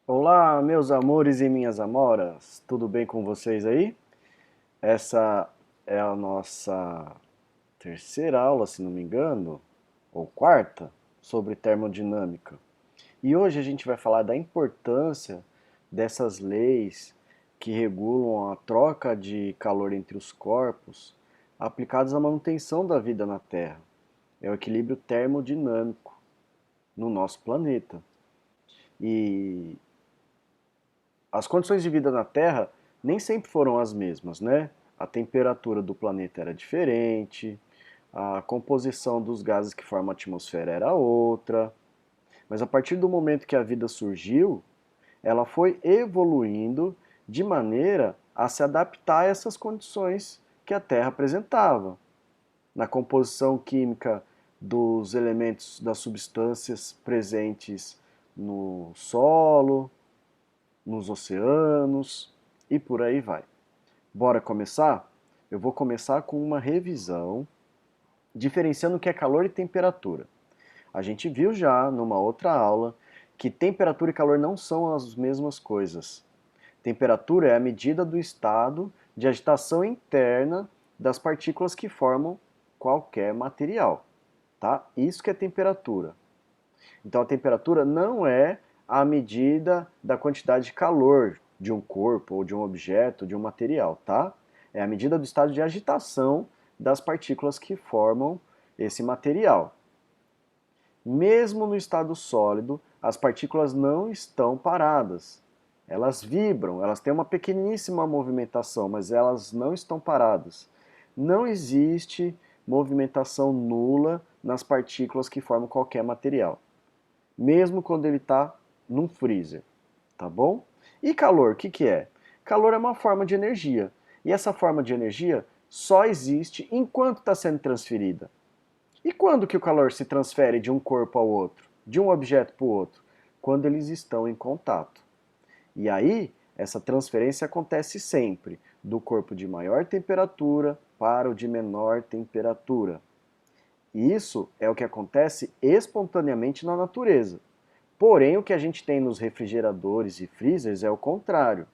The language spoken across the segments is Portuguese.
Olá, meus amores e minhas amoras, tudo bem com vocês aí? Essa é a nossa terceira aula, se não me engano, ou quarta, sobre termodinâmica. E hoje a gente vai falar da importância dessas leis que regulam a troca de calor entre os corpos aplicadas à manutenção da vida na Terra. É o equilíbrio termodinâmico no nosso planeta. E as condições de vida na Terra nem sempre foram as mesmas, né? A temperatura do planeta era diferente, a composição dos gases que formam a atmosfera era outra, mas a partir do momento que a vida surgiu, ela foi evoluindo de maneira a se adaptar a essas condições que a Terra apresentava. Na composição química dos elementos, das substâncias presentes no solo, nos oceanos e por aí vai. Bora começar? Eu vou começar com uma revisão, diferenciando o que é calor e temperatura. A gente viu já numa outra aula que temperatura e calor não são as mesmas coisas. Temperatura é a medida do estado de agitação interna das partículas que formam qualquer material, tá? Isso que é temperatura. Então a temperatura não é a medida da quantidade de calor de um corpo ou de um objeto, de um material, tá? É a medida do estado de agitação das partículas que formam esse material. Mesmo no estado sólido, as partículas não estão paradas. Elas vibram, elas têm uma pequeníssima movimentação, mas elas não estão paradas. Não existe movimentação nula nas partículas que formam qualquer material, mesmo quando ele está num freezer, tá bom? E calor, o que, que é? Calor é uma forma de energia, e essa forma de energia só existe enquanto está sendo transferida. E quando que o calor se transfere de um corpo ao outro, de um objeto para o outro? Quando eles estão em contato. E aí, essa transferência acontece sempre, do corpo de maior temperatura para o de menor temperatura. E isso é o que acontece espontaneamente na natureza. Porém, o que a gente tem nos refrigeradores e freezers é o contrário,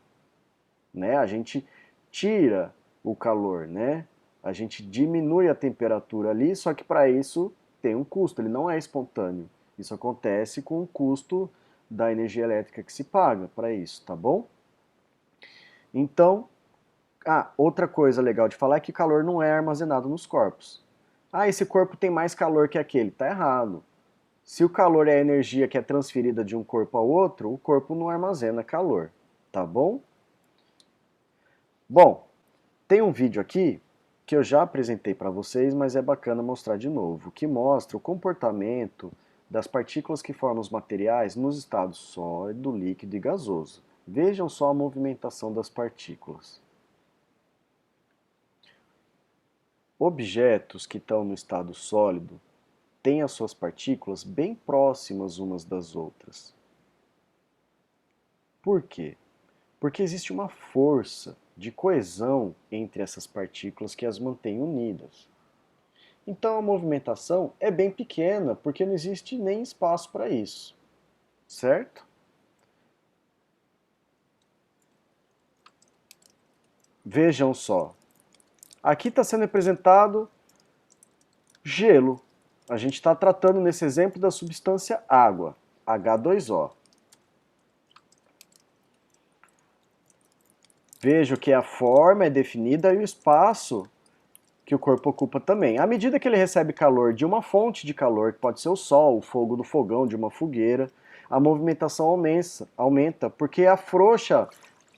né? A gente tira o calor, né? A gente diminui a temperatura ali, só que para isso tem um custo, ele não é espontâneo. Isso acontece com o custo da energia elétrica que se paga para isso, tá bom? Então, outra coisa legal de falar é que calor não é armazenado nos corpos. Ah, esse corpo tem mais calor que aquele. Tá errado. Se o calor é a energia que é transferida de um corpo ao outro, o corpo não armazena calor, tá bom? Bom, tem um vídeo aqui que eu já apresentei para vocês, mas é bacana mostrar de novo, que mostra o comportamento das partículas que formam os materiais nos estados sólido, líquido e gasoso. Vejam só a movimentação das partículas. Objetos que estão no estado sólido têm as suas partículas bem próximas umas das outras. Por quê? Porque existe uma força de coesão entre essas partículas que as mantém unidas. Então a movimentação é bem pequena, porque não existe nem espaço para isso, certo? Vejam só, aqui está sendo representado gelo. A gente está tratando nesse exemplo da substância água, H2O. Vejo que a forma é definida e o espaço que o corpo ocupa também. À medida que ele recebe calor de uma fonte de calor, que pode ser o sol, o fogo do fogão, de uma fogueira, a movimentação aumenta porque afrouxa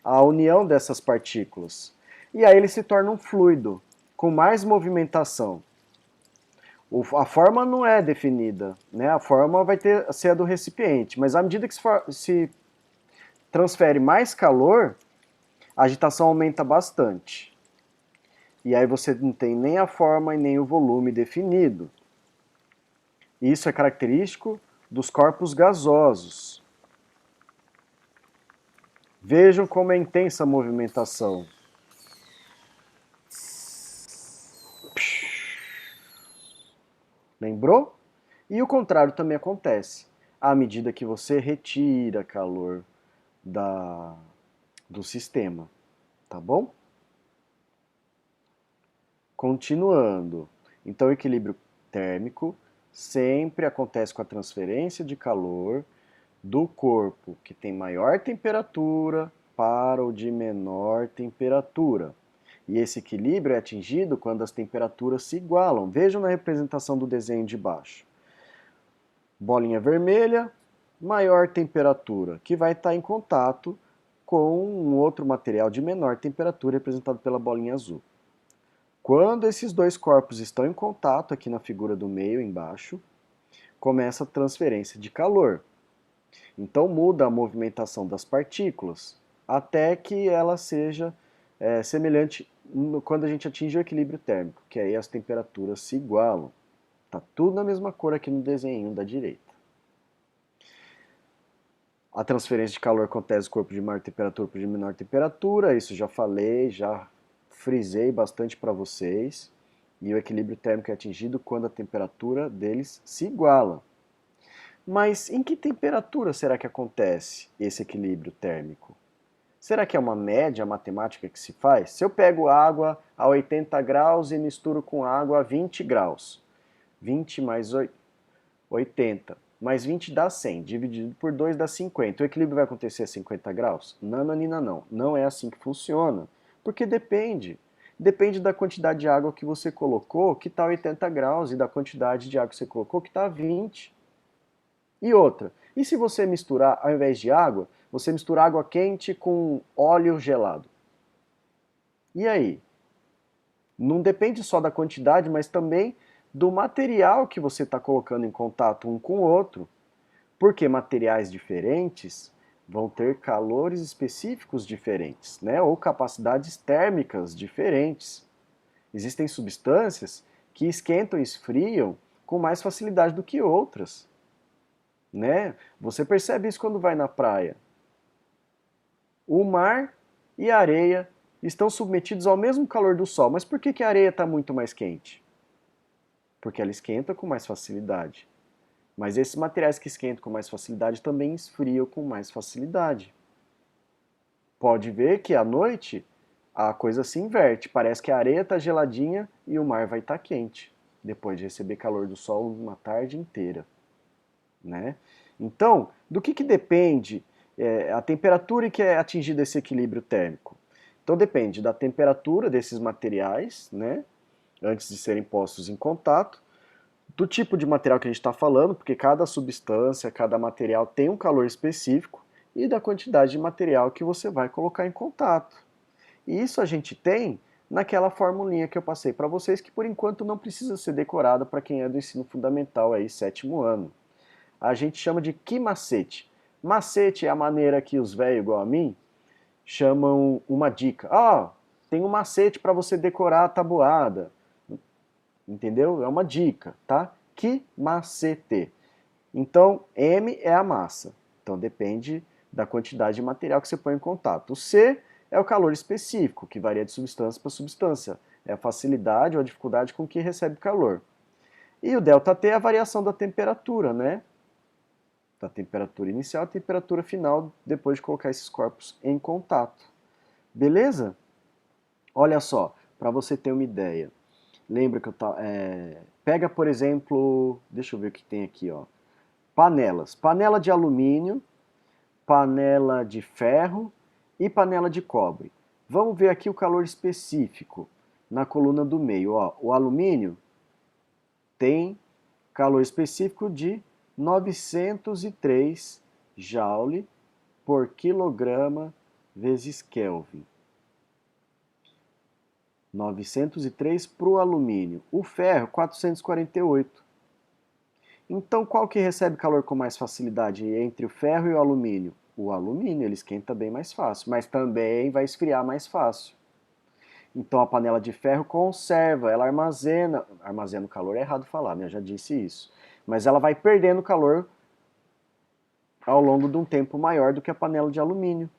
a união dessas partículas. E aí ele se torna um fluido, com mais movimentação. A forma não é definida, né? A forma vai ser a do recipiente, mas à medida que se transfere mais calor, a agitação aumenta bastante. E aí você não tem nem a forma e nem o volume definido. Isso é característico dos corpos gasosos. Vejam como é intensa a movimentação. Lembrou? E o contrário também acontece. À medida que você retira calor, do sistema, tá bom? Continuando, então o equilíbrio térmico sempre acontece com a transferência de calor do corpo que tem maior temperatura para o de menor temperatura. E esse equilíbrio é atingido quando as temperaturas se igualam. Vejam na representação do desenho de baixo. Bolinha vermelha, maior temperatura, que vai estar em contato com um outro material de menor temperatura, representado pela bolinha azul. Quando esses dois corpos estão em contato, aqui na figura do meio, embaixo, começa a transferência de calor. Então muda a movimentação das partículas, até que ela seja semelhante quando a gente atinge o equilíbrio térmico, que aí as temperaturas se igualam. Tá tudo na mesma cor aqui no desenho da direita. A transferência de calor acontece do corpo de maior temperatura para o de menor temperatura, isso já falei, já frisei bastante para vocês. E o equilíbrio térmico é atingido quando a temperatura deles se iguala. Mas em que temperatura será que acontece esse equilíbrio térmico? Será que é uma média matemática que se faz? Se eu pego água a 80 graus e misturo com água a 20 graus, 20 mais 80, mais 20 dá 100, dividido por 2 dá 50. O equilíbrio vai acontecer a 50 graus? Nananina não, não é assim que funciona, porque depende. Depende da quantidade de água que você colocou, que está a 80 graus, e da quantidade de água que você colocou, que está a 20. E outra, e se você misturar, ao invés de água, você misturar água quente com óleo gelado? E aí? Não depende só da quantidade, mas também do material que você está colocando em contato um com o outro, porque materiais diferentes vão ter calores específicos diferentes, né? Ou capacidades térmicas diferentes. Existem substâncias que esquentam e esfriam com mais facilidade do que outras, né? Você percebe isso quando vai na praia. O mar e a areia estão submetidos ao mesmo calor do sol, mas por que a areia está muito mais quente? Porque ela esquenta com mais facilidade. Mas esses materiais que esquentam com mais facilidade também esfriam com mais facilidade. Pode ver que à noite a coisa se inverte. Parece que a areia está geladinha e o mar vai estar quente, depois de receber calor do sol uma tarde inteira, né? Então, do que depende a temperatura em que é atingido esse equilíbrio térmico? Então depende da temperatura desses materiais, né, antes de serem postos em contato, do tipo de material que a gente está falando, porque cada substância, cada material tem um calor específico, e da quantidade de material que você vai colocar em contato. E isso a gente tem naquela formulinha que eu passei para vocês, que por enquanto não precisa ser decorada para quem é do ensino fundamental aí, 7º ano. A gente chama de que macete. Macete é a maneira que os velhos igual a mim chamam uma dica. Tem um macete para você decorar a tabuada. Entendeu? É uma dica, tá? Que macete. Então, M é a massa. Então, depende da quantidade de material que você põe em contato. O C é o calor específico, que varia de substância para substância. É a facilidade ou a dificuldade com que recebe calor. E o ΔT é a variação da temperatura, né? Da temperatura inicial à temperatura final, depois de colocar esses corpos em contato. Beleza? Olha só, para você ter uma ideia. Lembra que eu pega, por exemplo, deixa eu ver o que tem aqui, ó. Panelas. Panela de alumínio, panela de ferro e panela de cobre. Vamos ver aqui o calor específico na coluna do meio. Ó. O alumínio tem calor específico de 903 joule por quilograma vezes Kelvin. 903 para o alumínio. O ferro, 448. Então, qual que recebe calor com mais facilidade entre o ferro e o alumínio? O alumínio, ele esquenta bem mais fácil, mas também vai esfriar mais fácil. Então, a panela de ferro conserva, ela armazena o calor, é errado falar, né? Eu já disse isso. Mas ela vai perdendo calor ao longo de um tempo maior do que a panela de alumínio.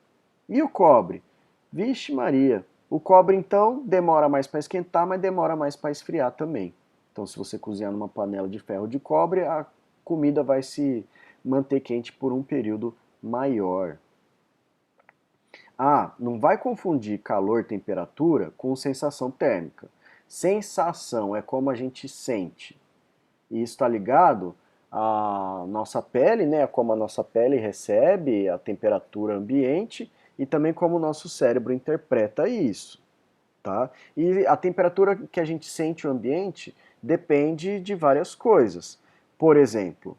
E o cobre? Vixe Maria! O cobre, então, demora mais para esquentar, mas demora mais para esfriar também. Então, se você cozinhar numa panela de ferro de cobre, a comida vai se manter quente por um período maior. Ah, não vai confundir calor, temperatura com sensação térmica. Sensação é como a gente sente. E isso está ligado à nossa pele, né? Como a nossa pele recebe a temperatura ambiente e também como o nosso cérebro interpreta isso, tá? E a temperatura que a gente sente o ambiente depende de várias coisas. Por exemplo,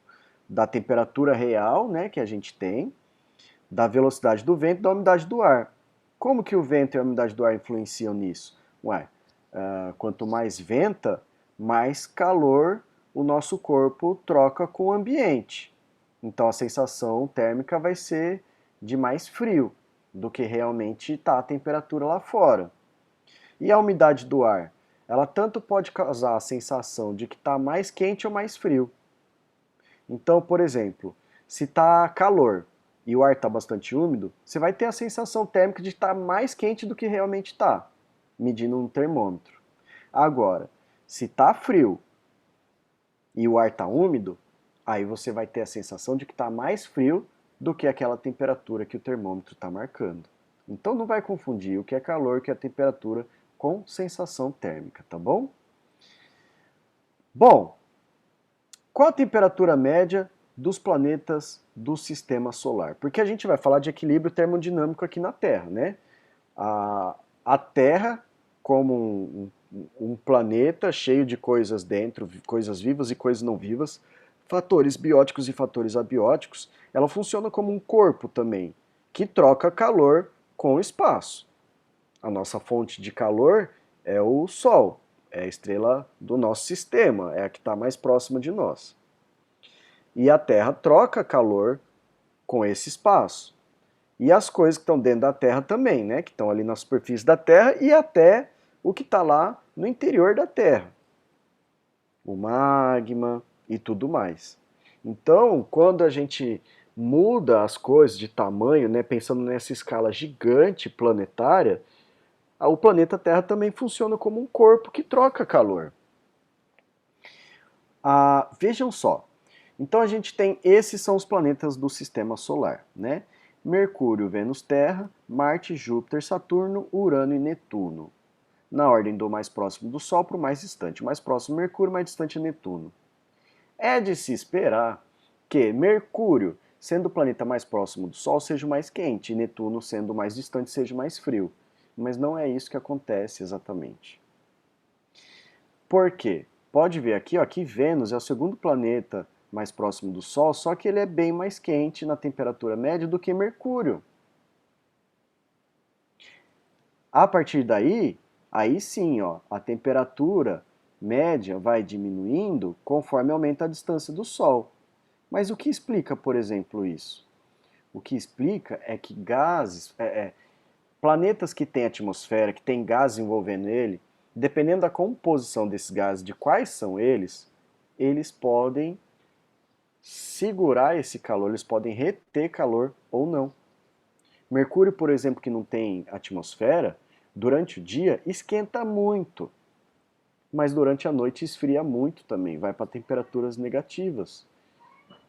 da temperatura real, né, que a gente tem, da velocidade do vento e da umidade do ar. Como que o vento e a umidade do ar influenciam nisso? Ué, quanto mais venta, mais calor o nosso corpo troca com o ambiente. Então a sensação térmica vai ser de mais frio do que realmente está a temperatura lá fora. E a umidade do ar? Ela tanto pode causar a sensação de que está mais quente ou mais frio. Então, por exemplo, se está calor e o ar está bastante úmido, você vai ter a sensação térmica de estar mais quente do que realmente está, medindo um termômetro. Agora, se está frio e o ar está úmido, aí você vai ter a sensação de que está mais frio do que aquela temperatura que o termômetro está marcando. Então não vai confundir o que é calor, o que é temperatura com sensação térmica, tá bom? Bom, qual a temperatura média dos planetas do sistema solar? Porque a gente vai falar de equilíbrio termodinâmico aqui na Terra, né? A Terra, como um planeta cheio de coisas dentro, coisas vivas e coisas não vivas, fatores bióticos e fatores abióticos, ela funciona como um corpo também, que troca calor com o espaço. A nossa fonte de calor é o Sol, é a estrela do nosso sistema, é a que está mais próxima de nós. E a Terra troca calor com esse espaço. E as coisas que estão dentro da Terra também, né? Que estão ali na superfície da Terra e até o que está lá no interior da Terra. O magma e tudo mais. Então, quando a gente muda as coisas de tamanho, né, pensando nessa escala gigante planetária, o planeta Terra também funciona como um corpo que troca calor. Vejam só, então a gente tem, esses são os planetas do sistema solar, né? Mercúrio, Vênus, Terra, Marte, Júpiter, Saturno, Urano e Netuno. Na ordem do mais próximo do Sol para o mais distante. O mais próximo Mercúrio, o mais distante Netuno. É de se esperar que Mercúrio, sendo o planeta mais próximo do Sol, seja o mais quente, e Netuno, sendo o mais distante, seja o mais frio. Mas não é isso que acontece exatamente. Por quê? Pode ver aqui, ó, que Vênus é o segundo planeta mais próximo do Sol, só que ele é bem mais quente na temperatura média do que Mercúrio. A partir daí, aí sim, ó, a temperatura média vai diminuindo conforme aumenta a distância do Sol. Mas o que explica, por exemplo, isso? O que explica é que gases, planetas que têm atmosfera, que têm gases envolvendo ele, dependendo da composição desses gases, de quais são eles podem segurar esse calor, eles podem reter calor ou não. Mercúrio, por exemplo, que não tem atmosfera, durante o dia esquenta muito, mas durante a noite esfria muito também, vai para temperaturas negativas.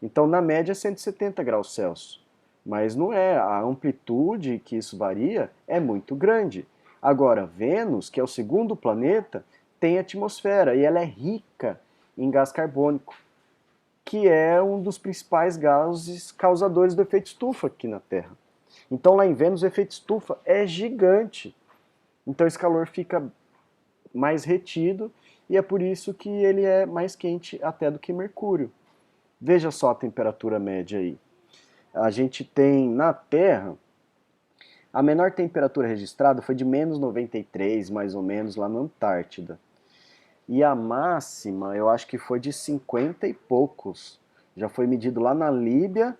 Então, na média, é 170 graus Celsius. Mas não é, a amplitude que isso varia é muito grande. Agora, Vênus, que é o segundo planeta, tem atmosfera e ela é rica em gás carbônico, que é um dos principais gases causadores do efeito estufa aqui na Terra. Então, lá em Vênus, o efeito estufa é gigante. Então, esse calor fica mais retido e é por isso que ele é mais quente até do que Mercúrio. Veja só a temperatura média aí. A gente tem na Terra, a menor temperatura registrada foi de menos 93, mais ou menos, lá na Antártida. E a máxima, eu acho que foi de 50 e poucos. Já foi medido lá na Líbia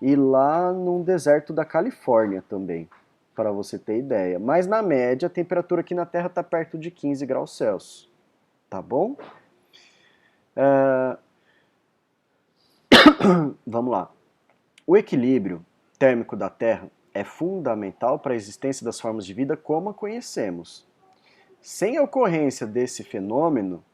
e lá no deserto da Califórnia também, para você ter ideia. Mas na média, a temperatura aqui na Terra está perto de 15 graus Celsius. Tá bom? Vamos lá. O equilíbrio térmico da Terra é fundamental para a existência das formas de vida como a conhecemos. Sem a ocorrência desse fenômeno,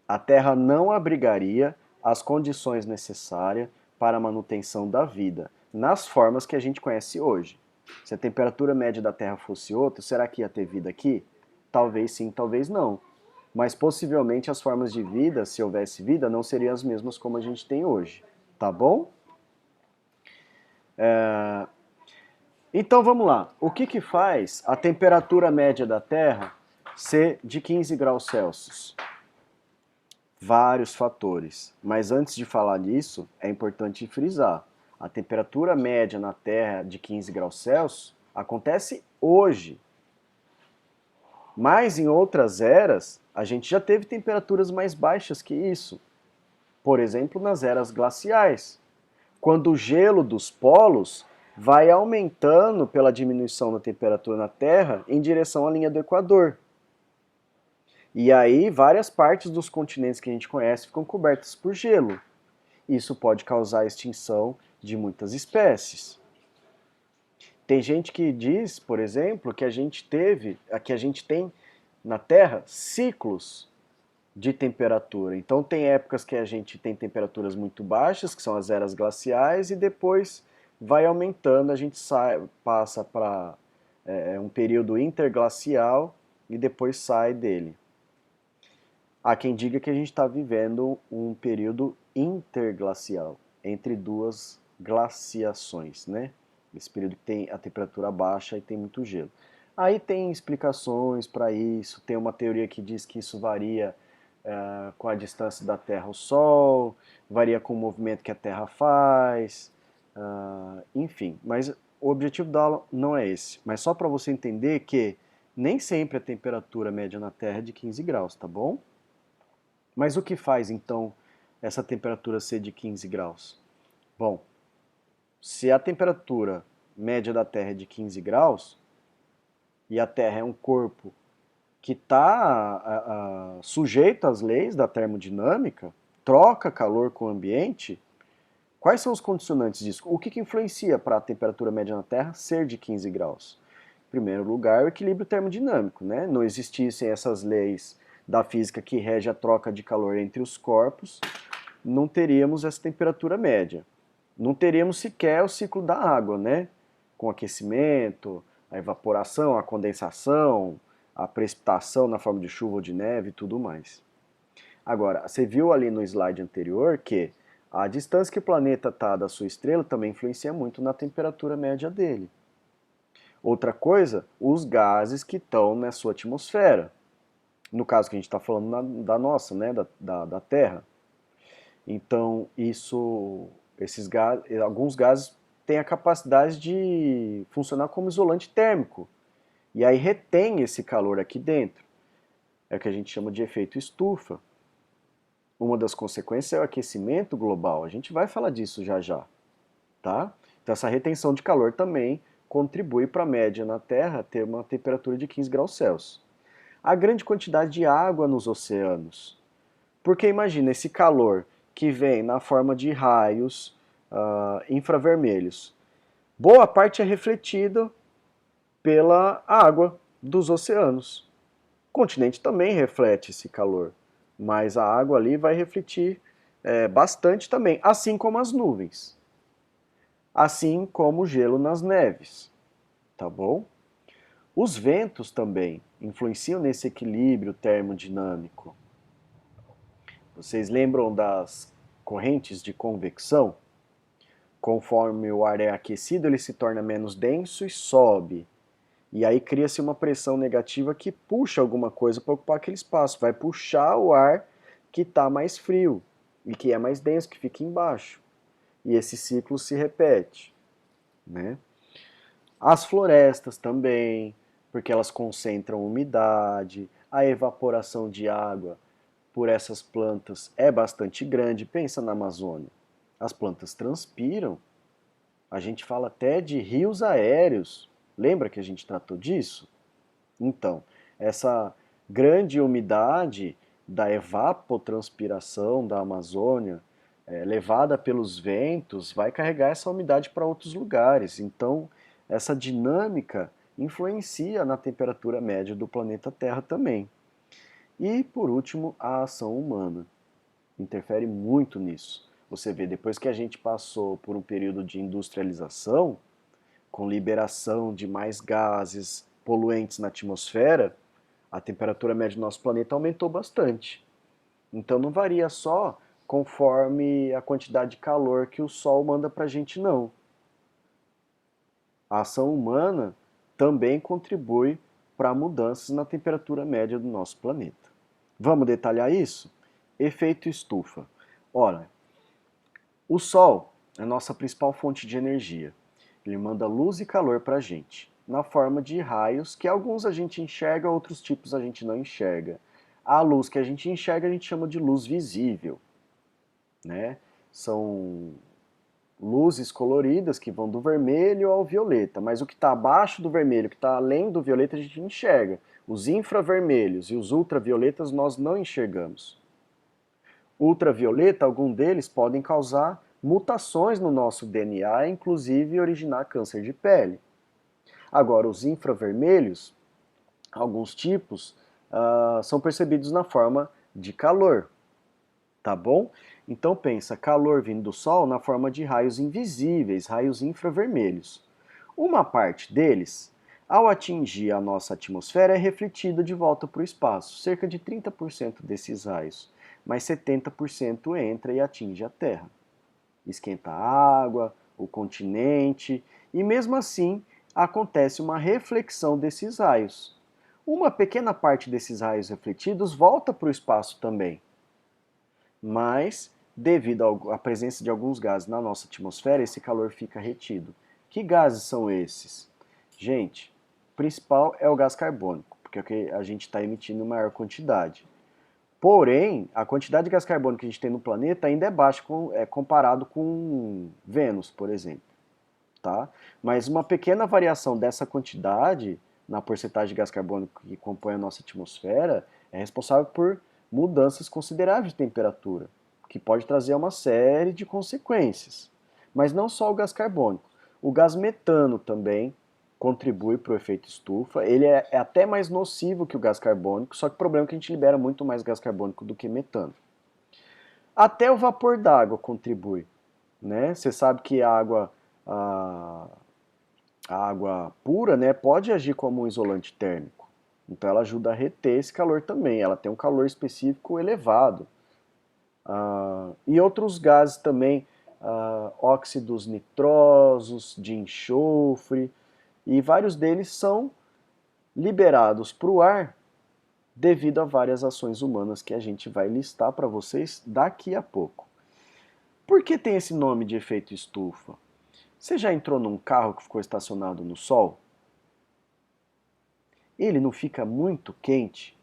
a Terra não abrigaria as condições necessárias para a manutenção da vida, nas formas que a gente conhece hoje. Se a temperatura média da Terra fosse outra, será que ia ter vida aqui? Talvez sim, talvez não. Mas possivelmente as formas de vida, se houvesse vida, não seriam as mesmas como a gente tem hoje. Tá bom? Então vamos lá. O que faz a temperatura média da Terra ser de 15 graus Celsius? Vários fatores. Mas antes de falar nisso, é importante frisar. A temperatura média na Terra de 15 graus Celsius acontece hoje. Mas em outras eras, a gente já teve temperaturas mais baixas que isso. Por exemplo, nas eras glaciais, quando o gelo dos polos vai aumentando pela diminuição da temperatura na Terra em direção à linha do Equador. E aí várias partes dos continentes que a gente conhece ficam cobertas por gelo. Isso pode causar a extinção de muitas espécies. Tem gente que diz, por exemplo, que a gente tem na Terra ciclos de temperatura. Então tem épocas que a gente tem temperaturas muito baixas, que são as eras glaciais, e depois vai aumentando, a gente passa para um período interglacial e depois sai dele. Há quem diga que a gente está vivendo um período interglacial, entre duas glaciações, né? Esse período que tem a temperatura baixa e tem muito gelo. Aí tem explicações para isso, tem uma teoria que diz que isso varia com a distância da Terra ao Sol, varia com o movimento que a Terra faz, enfim. Mas o objetivo da aula não é esse, mas só para você entender que nem sempre a temperatura média na Terra é de 15 graus, tá bom? Mas o que faz então essa temperatura ser de 15 graus? Bom, se a temperatura média da Terra é de 15 graus, e a Terra é um corpo que está sujeito às leis da termodinâmica, troca calor com o ambiente, quais são os condicionantes disso? O que influencia para a temperatura média na Terra ser de 15 graus? Em primeiro lugar, o equilíbrio termodinâmico, né? Não existissem essas leis da física que rege a troca de calor entre os corpos, não teríamos essa temperatura média. Não teríamos sequer o ciclo da água, né? Com aquecimento, a evaporação, a condensação, a precipitação na forma de chuva ou de neve e tudo mais. Agora, você viu ali no slide anterior que a distância que o planeta está da sua estrela também influencia muito na temperatura média dele. Outra coisa, os gases que estão na sua atmosfera. No caso que a gente está falando da nossa, né, da Terra. Então, alguns gases têm a capacidade de funcionar como isolante térmico. E aí retém esse calor aqui dentro. É o que a gente chama de efeito estufa. Uma das consequências é o aquecimento global. A gente vai falar disso já já, tá? Então essa retenção de calor também contribui para a média na Terra ter uma temperatura de 15 graus Celsius. A grande quantidade de água nos oceanos. Porque imagina esse calor que vem na forma de raios infravermelhos. Boa parte é refletido pela água dos oceanos. O continente também reflete esse calor, mas a água ali vai refletir bastante também, assim como as nuvens, assim como o gelo nas neves, tá bom? Os ventos também influenciam nesse equilíbrio termodinâmico. Vocês lembram das correntes de convecção? Conforme o ar é aquecido, ele se torna menos denso e sobe. E aí cria-se uma pressão negativa que puxa alguma coisa para ocupar aquele espaço. Vai puxar o ar que está mais frio e que é mais denso, que fica embaixo. E esse ciclo se repete, né? As florestas também, porque elas concentram umidade, a evaporação de água por essas plantas é bastante grande. Pensa na Amazônia. As plantas transpiram. A gente fala até de rios aéreos. Lembra que a gente tratou disso? Então, essa grande umidade da evapotranspiração da Amazônia, levada pelos ventos, vai carregar essa umidade para outros lugares. Então, essa dinâmica influencia na temperatura média do planeta Terra também. E, por último, a ação humana interfere muito nisso. Você vê, depois que a gente passou por um período de industrialização, com liberação de mais gases poluentes na atmosfera, a temperatura média do nosso planeta aumentou bastante. Então não varia só conforme a quantidade de calor que o Sol manda para a gente, não. A ação humana também contribui para mudanças na temperatura média do nosso planeta. Vamos detalhar isso? Efeito estufa. Ora, o Sol é a nossa principal fonte de energia. Ele manda luz e calor para a gente, na forma de raios, que alguns a gente enxerga, outros tipos a gente não enxerga. A luz que a gente enxerga a gente chama de luz visível, né? São luzes coloridas que vão do vermelho ao violeta, mas o que está abaixo do vermelho, o que está além do violeta, a gente enxerga. Os infravermelhos e os ultravioletas nós não enxergamos. Ultravioleta, algum deles podem causar mutações no nosso DNA, inclusive originar câncer de pele. Agora, os infravermelhos, alguns tipos, são percebidos na forma de calor, tá bom? Então pensa, calor vindo do Sol na forma de raios invisíveis, raios infravermelhos. Uma parte deles, ao atingir a nossa atmosfera, é refletida de volta para o espaço, cerca de 30% desses raios, mas 70% entra e atinge a Terra. Esquenta a água, o continente, e mesmo assim acontece uma reflexão desses raios. Uma pequena parte desses raios refletidos volta para o espaço também, mas devido à presença de alguns gases na nossa atmosfera, esse calor fica retido. Que gases são esses? Gente, o principal é o gás carbônico, porque é o que a gente está emitindo em maior quantidade. Porém, a quantidade de gás carbônico que a gente tem no planeta ainda é baixa comparado com Vênus, por exemplo. Tá? Mas uma pequena variação dessa quantidade na porcentagem de gás carbônico que compõe a nossa atmosfera é responsável por mudanças consideráveis de temperatura, que pode trazer uma série de consequências. Mas não só o gás carbônico. O gás metano também contribui para o efeito estufa. Ele é até mais nocivo que o gás carbônico, só que o problema é que a gente libera muito mais gás carbônico do que metano. Até o vapor d'água contribui, né? Você sabe que a, a água pura, né, pode agir como um isolante térmico. Então ela ajuda a reter esse calor também. Ela tem um calor específico elevado. E outros gases também, óxidos nitrosos, de enxofre, e vários deles são liberados para o ar devido a várias ações humanas que a gente vai listar para vocês daqui a pouco. Por que tem esse nome de efeito estufa? Você já entrou num carro que ficou estacionado no sol? Ele não fica muito quente?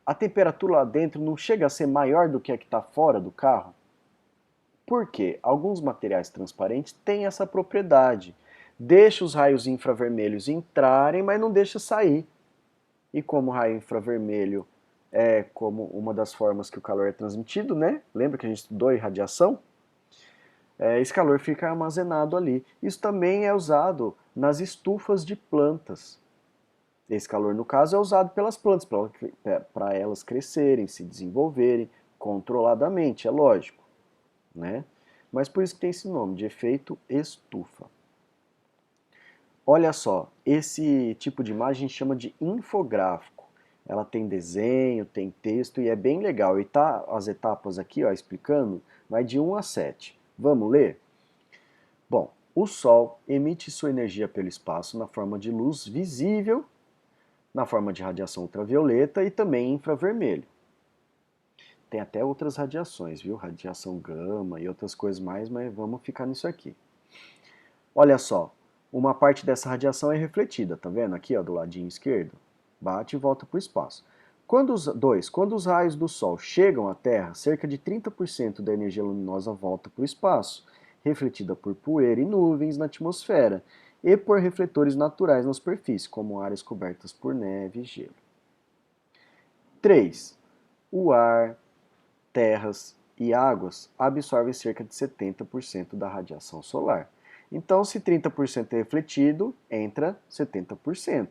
A temperatura lá dentro não chega a ser maior do que a que está fora do carro? Por quê? Alguns materiais transparentes têm essa propriedade. Deixa os raios infravermelhos entrarem, mas não deixa sair. E como o raio infravermelho é como uma das formas que o calor é transmitido, né? Lembra que a gente estudou irradiação? Esse calor fica armazenado ali. Isso também é usado nas estufas de plantas. Esse calor, no caso, é usado pelas plantas para elas crescerem, se desenvolverem controladamente, é lógico, né? Mas por isso que tem esse nome, de efeito estufa. Olha só, esse tipo de imagem chama de infográfico. Ela tem desenho, tem texto e é bem legal. E tá as etapas aqui, ó, explicando, vai de 1 a 7. Vamos ler? Bom, o Sol emite sua energia pelo espaço na forma de luz visível, na forma de radiação ultravioleta e também infravermelho. Tem até outras radiações, viu? Radiação gama e outras coisas mais, mas vamos ficar nisso aqui. Olha só, uma parte dessa radiação é refletida, tá vendo? Aqui, ó, do ladinho esquerdo. Bate e volta para o espaço. Quando os raios do Sol chegam à Terra, cerca de 30% da energia luminosa volta para o espaço, refletida por poeira e nuvens na atmosfera, e por refletores naturais na superfície, como áreas cobertas por neve e gelo. 3. O ar, terras e águas absorvem cerca de 70% da radiação solar. Então, se 30% é refletido, entra 70%.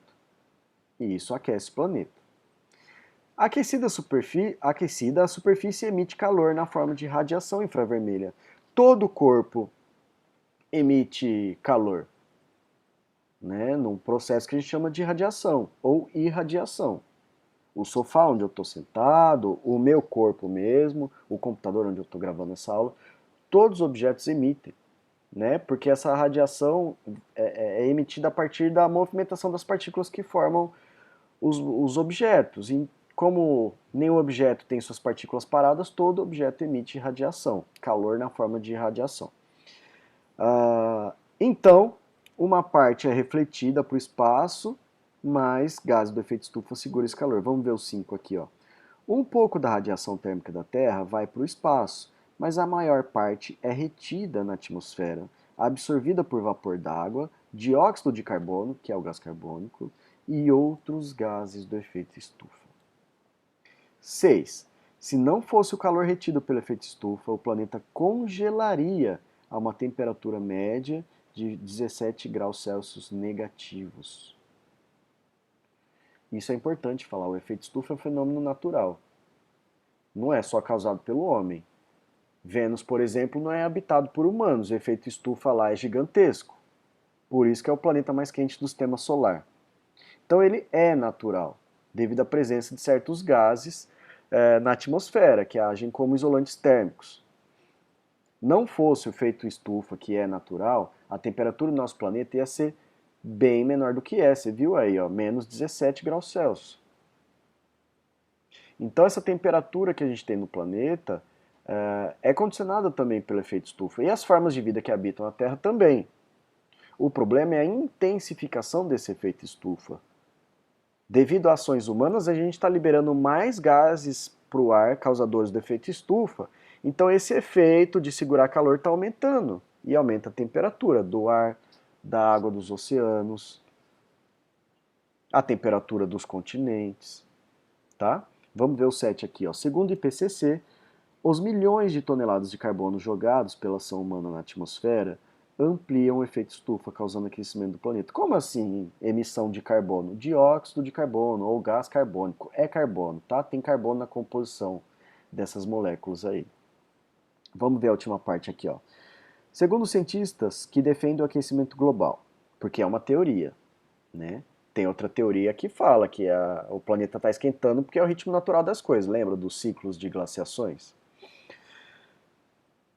E isso aquece o planeta. Aquecida, a superfície emite calor na forma de radiação infravermelha. Todo o corpo emite calor. né, num processo que a gente chama de radiação ou irradiação. O sofá onde eu estou sentado, o meu corpo mesmo, o computador onde eu estou gravando essa aula, todos os objetos emitem, né? Porque essa radiação é emitida a partir da movimentação das partículas que formam os objetos. E como nenhum objeto tem suas partículas paradas, todo objeto emite radiação, calor na forma de radiação. Então, uma parte é refletida para o espaço, mas gases do efeito estufa segura esse calor. Vamos ver os 5 aqui, ó. Um pouco da radiação térmica da Terra vai para o espaço, mas a maior parte é retida na atmosfera, absorvida por vapor d'água, dióxido de carbono, que é o gás carbônico, e outros gases do efeito estufa. 6. Se não fosse o calor retido pelo efeito estufa, o planeta congelaria a uma temperatura média de 17 graus Celsius negativos. Isso é importante falar, o efeito estufa é um fenômeno natural. Não é só causado pelo homem. Vênus, por exemplo, não é habitado por humanos, o efeito estufa lá é gigantesco. Por isso que é o planeta mais quente do sistema solar. Então ele é natural, devido à presença de certos gases na atmosfera, que agem como isolantes térmicos. Não fosse o efeito estufa, que é natural, a temperatura do nosso planeta ia ser bem menor do que é. Você viu aí, ó, menos 17 graus Celsius. Então essa temperatura que a gente tem no planeta é condicionada também pelo efeito estufa. E as formas de vida que habitam a Terra também. O problema é a intensificação desse efeito estufa. Devido a ações humanas, a gente está liberando mais gases para o ar, causadores do efeito estufa. Então esse efeito de segurar calor está aumentando. E aumenta a temperatura do ar, da água dos oceanos, a temperatura dos continentes. Tá? Vamos ver o 7 aqui. Ó. Segundo o IPCC, os milhões de toneladas de carbono jogados pela ação humana na atmosfera ampliam o efeito estufa, causando aquecimento do planeta. Como assim emissão de carbono? Dióxido de carbono ou gás carbônico. É carbono, tá? Tem carbono na composição dessas moléculas aí. Vamos ver a última parte aqui, ó. Segundo cientistas que defendem o aquecimento global, porque é uma teoria, né? Tem outra teoria que fala que o planeta está esquentando porque é o ritmo natural das coisas. Lembra dos ciclos de glaciações?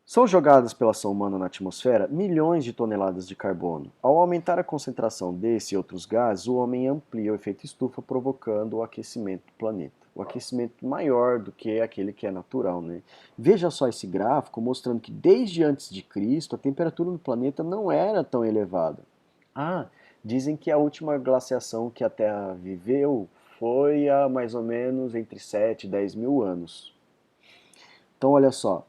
São jogadas pela ação humana na atmosfera milhões de toneladas de carbono. Ao aumentar a concentração desse e outros gases, o homem amplia o efeito estufa, provocando o aquecimento do planeta. O aquecimento maior do que aquele que é natural, né? Veja só esse gráfico mostrando que desde antes de Cristo a temperatura do planeta não era tão elevada. Dizem que a última glaciação que a Terra viveu foi há mais ou menos entre 7 e 10 mil anos. Então olha só,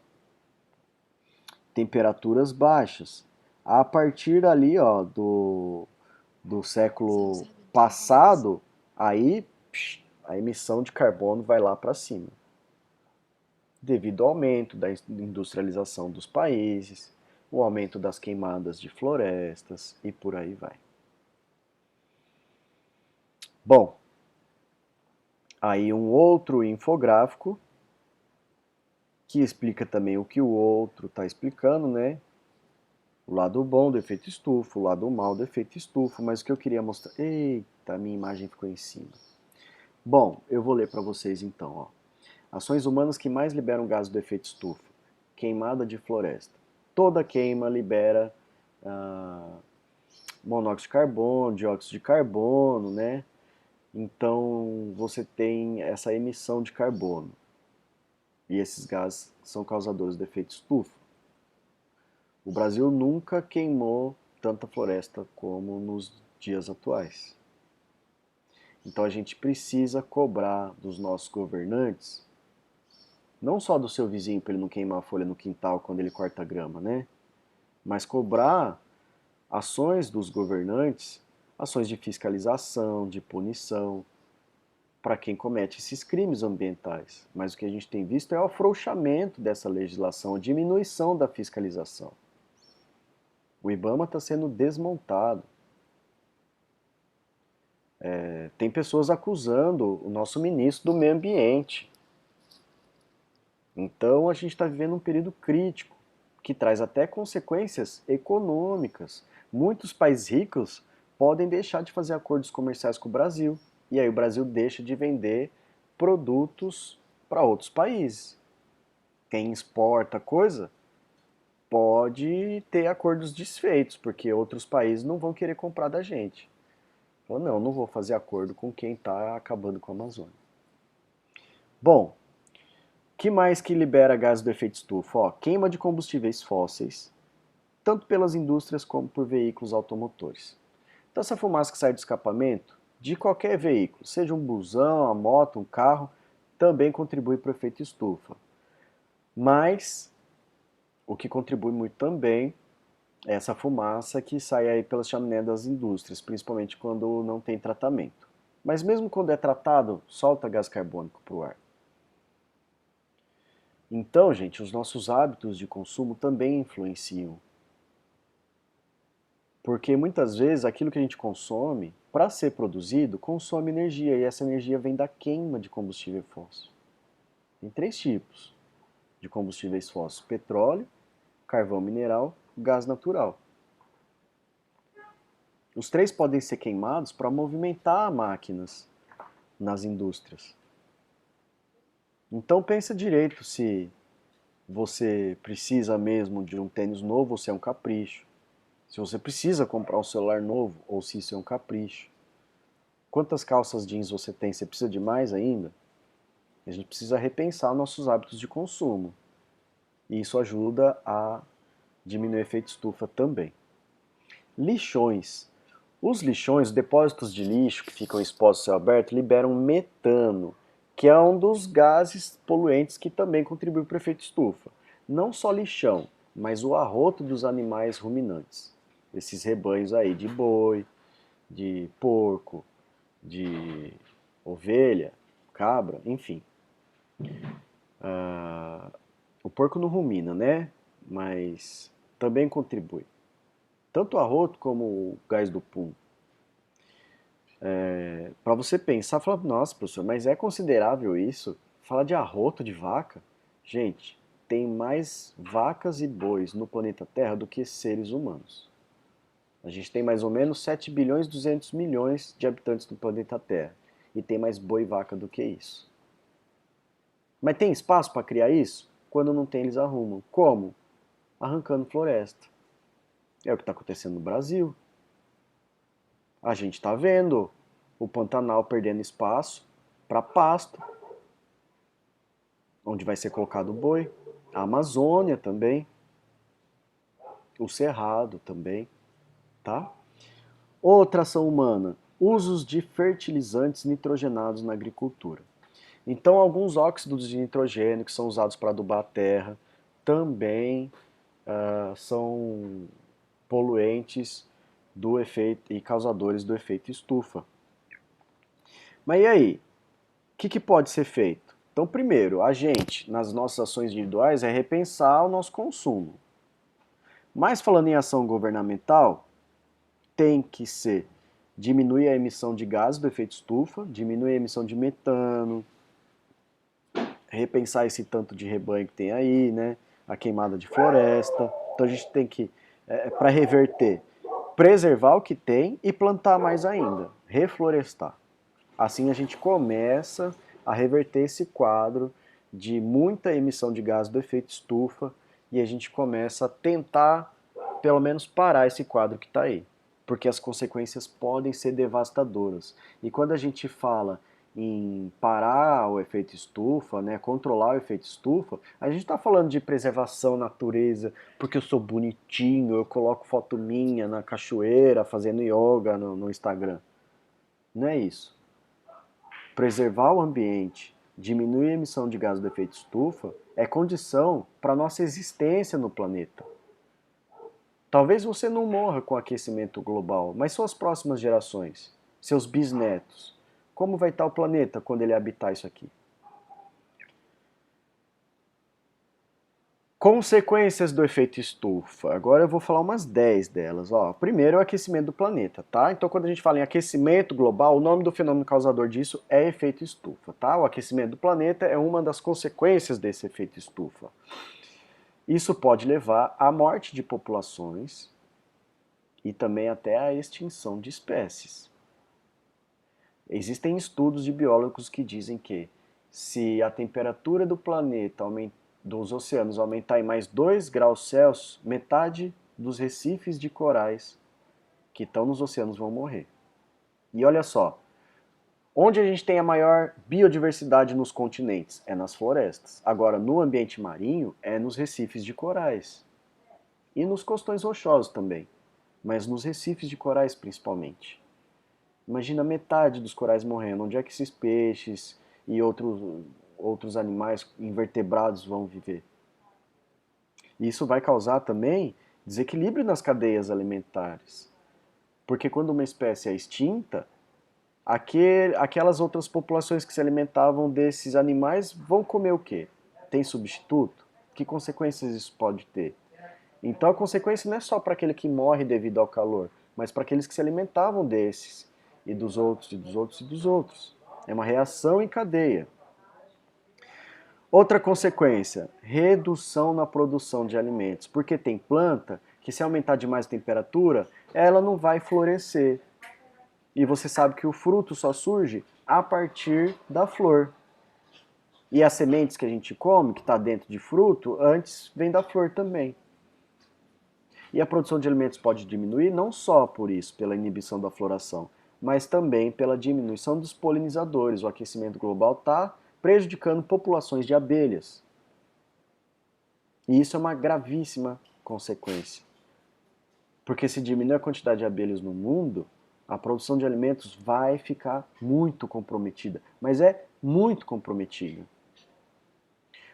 temperaturas baixas. A partir ali, ó, do século passado, aí a emissão de carbono vai lá para cima. Devido ao aumento da industrialização dos países, o aumento das queimadas de florestas e por aí vai. Bom, aí um outro infográfico que explica também o que o outro está explicando, né? O lado bom do efeito estufa, o lado mal do efeito estufa, mas o que eu queria mostrar... Eita, a minha imagem ficou em cima. Bom, eu vou ler para vocês então. Ó. Ações humanas que mais liberam gases do efeito estufa. Queimada de floresta. Toda queima libera monóxido de carbono, dióxido de carbono, né? Então você tem essa emissão de carbono. E esses gases são causadores do efeito estufa. O Brasil nunca queimou tanta floresta como nos dias atuais. Então a gente precisa cobrar dos nossos governantes, não só do seu vizinho para ele não queimar a folha no quintal quando ele corta a grama, né? Mas cobrar ações dos governantes, ações de fiscalização, de punição, para quem comete esses crimes ambientais. Mas o que a gente tem visto é o afrouxamento dessa legislação, a diminuição da fiscalização. O IBAMA está sendo desmontado. Tem pessoas acusando o nosso ministro do meio ambiente. Então a gente está vivendo um período crítico, que traz até consequências econômicas. Muitos países ricos podem deixar de fazer acordos comerciais com o Brasil. E aí o Brasil deixa de vender produtos para outros países. Quem exporta coisa pode ter acordos desfeitos, porque outros países não vão querer comprar da gente. Ou não, não vou fazer acordo com quem está acabando com a Amazônia. Bom, que mais que libera gás do efeito estufa? Ó, queima de combustíveis fósseis, tanto pelas indústrias como por veículos automotores. Então essa fumaça que sai do escapamento de qualquer veículo, seja um busão, uma moto, um carro, também contribui para o efeito estufa. Mas o que contribui muito também é essa fumaça que sai aí pelas chaminés das indústrias, principalmente quando não tem tratamento. Mas mesmo quando é tratado, solta gás carbônico para o ar. Então, gente, os nossos hábitos de consumo também influenciam. Porque muitas vezes aquilo que a gente consome, para ser produzido, consome energia, e essa energia vem da queima de combustível fóssil. Tem 3 tipos de combustíveis fósseis: petróleo, carvão mineral, gás natural. Os 3 podem ser queimados para movimentar máquinas nas indústrias. Então pensa direito se você precisa mesmo de um tênis novo ou se é um capricho. Se você precisa comprar um celular novo ou se isso é um capricho. Quantas calças jeans você tem? Você precisa de mais ainda? A gente precisa repensar nossos hábitos de consumo. E isso ajuda a diminuir o efeito estufa também. Lixões. Os lixões, os depósitos de lixo que ficam expostos ao céu aberto, liberam metano, que é um dos gases poluentes que também contribui para o efeito estufa. Não só lixão, mas o arroto dos animais ruminantes. Esses rebanhos aí de boi, de porco, de ovelha, cabra, enfim. O porco não rumina, né? Mas também contribui. Tanto o arroto como o gás do pum. Para você pensar, falar, nossa, professor, mas é considerável isso? Falar de arroto de vaca? Gente, tem mais vacas e bois no planeta Terra do que seres humanos. A gente tem mais ou menos 7 bilhões e 200 milhões de habitantes no planeta Terra. E tem mais boi e vaca do que isso. Mas tem espaço para criar isso? Quando não tem, eles arrumam. Como? Arrancando floresta. É o que está acontecendo no Brasil. A gente está vendo o Pantanal perdendo espaço para pasto, onde vai ser colocado o boi. A Amazônia também. O Cerrado também. Tá? Outra ação humana. Usos de fertilizantes nitrogenados na agricultura. Então, alguns óxidos de nitrogênio que são usados para adubar a terra também são poluentes do efeito e causadores do efeito estufa. Mas e aí? O que pode ser feito? Então, primeiro, a gente, nas nossas ações individuais, é repensar o nosso consumo. Mas falando em ação governamental, tem que ser diminuir a emissão de gases do efeito estufa, diminuir a emissão de metano, repensar esse tanto de rebanho que tem aí, né? A queimada de floresta. Então a gente tem que, para reverter, preservar o que tem e plantar mais ainda, reflorestar. Assim a gente começa a reverter esse quadro de muita emissão de gás do efeito estufa e a gente começa a tentar, pelo menos, parar esse quadro que está aí. Porque as consequências podem ser devastadoras. E quando a gente fala em parar o efeito estufa, né, controlar o efeito estufa, a gente está falando de preservação natureza, porque eu sou bonitinho, eu coloco foto minha na cachoeira, fazendo yoga no Instagram. Não é isso. Preservar o ambiente, diminuir a emissão de gases do efeito estufa, é condição para a nossa existência no planeta. Talvez você não morra com o aquecimento global, mas suas próximas gerações, seus bisnetos, como vai estar o planeta quando ele habitar isso aqui? Consequências do efeito estufa. Agora eu vou falar umas 10 delas. Ó, primeiro é o aquecimento do planeta, tá? Então quando a gente fala em aquecimento global, o nome do fenômeno causador disso é efeito estufa, tá? O aquecimento do planeta é uma das consequências desse efeito estufa. Isso pode levar à morte de populações, e também até a extinção de espécies. Existem estudos de biólogos que dizem que se a temperatura do planeta, dos oceanos aumentar em mais 2 graus Celsius, metade dos recifes de corais que estão nos oceanos vão morrer. E olha só, onde a gente tem a maior biodiversidade nos continentes? É nas florestas. Agora, no ambiente marinho, é nos recifes de corais. E nos costões rochosos também, mas nos recifes de corais principalmente. Imagina metade dos corais morrendo. Onde é que esses peixes e outros animais invertebrados vão viver? E isso vai causar também desequilíbrio nas cadeias alimentares. Porque quando uma espécie é extinta, aquelas outras populações que se alimentavam desses animais vão comer o quê? Tem substituto? Que consequências isso pode ter? Então a consequência não é só para aquele que morre devido ao calor, mas para aqueles que se alimentavam desses, e dos outros, e dos outros, e dos outros. É uma reação em cadeia. Outra consequência, redução na produção de alimentos, porque tem planta que se aumentar demais a temperatura, ela não vai florescer. E você sabe que o fruto só surge a partir da flor. E as sementes que a gente come, que está dentro de fruto, antes vem da flor também. E a produção de alimentos pode diminuir não só por isso, pela inibição da floração, mas também pela diminuição dos polinizadores. O aquecimento global está prejudicando populações de abelhas. E isso é uma gravíssima consequência. Porque se diminuir a quantidade de abelhas no mundo, a produção de alimentos vai ficar muito comprometida. Mas é muito comprometida.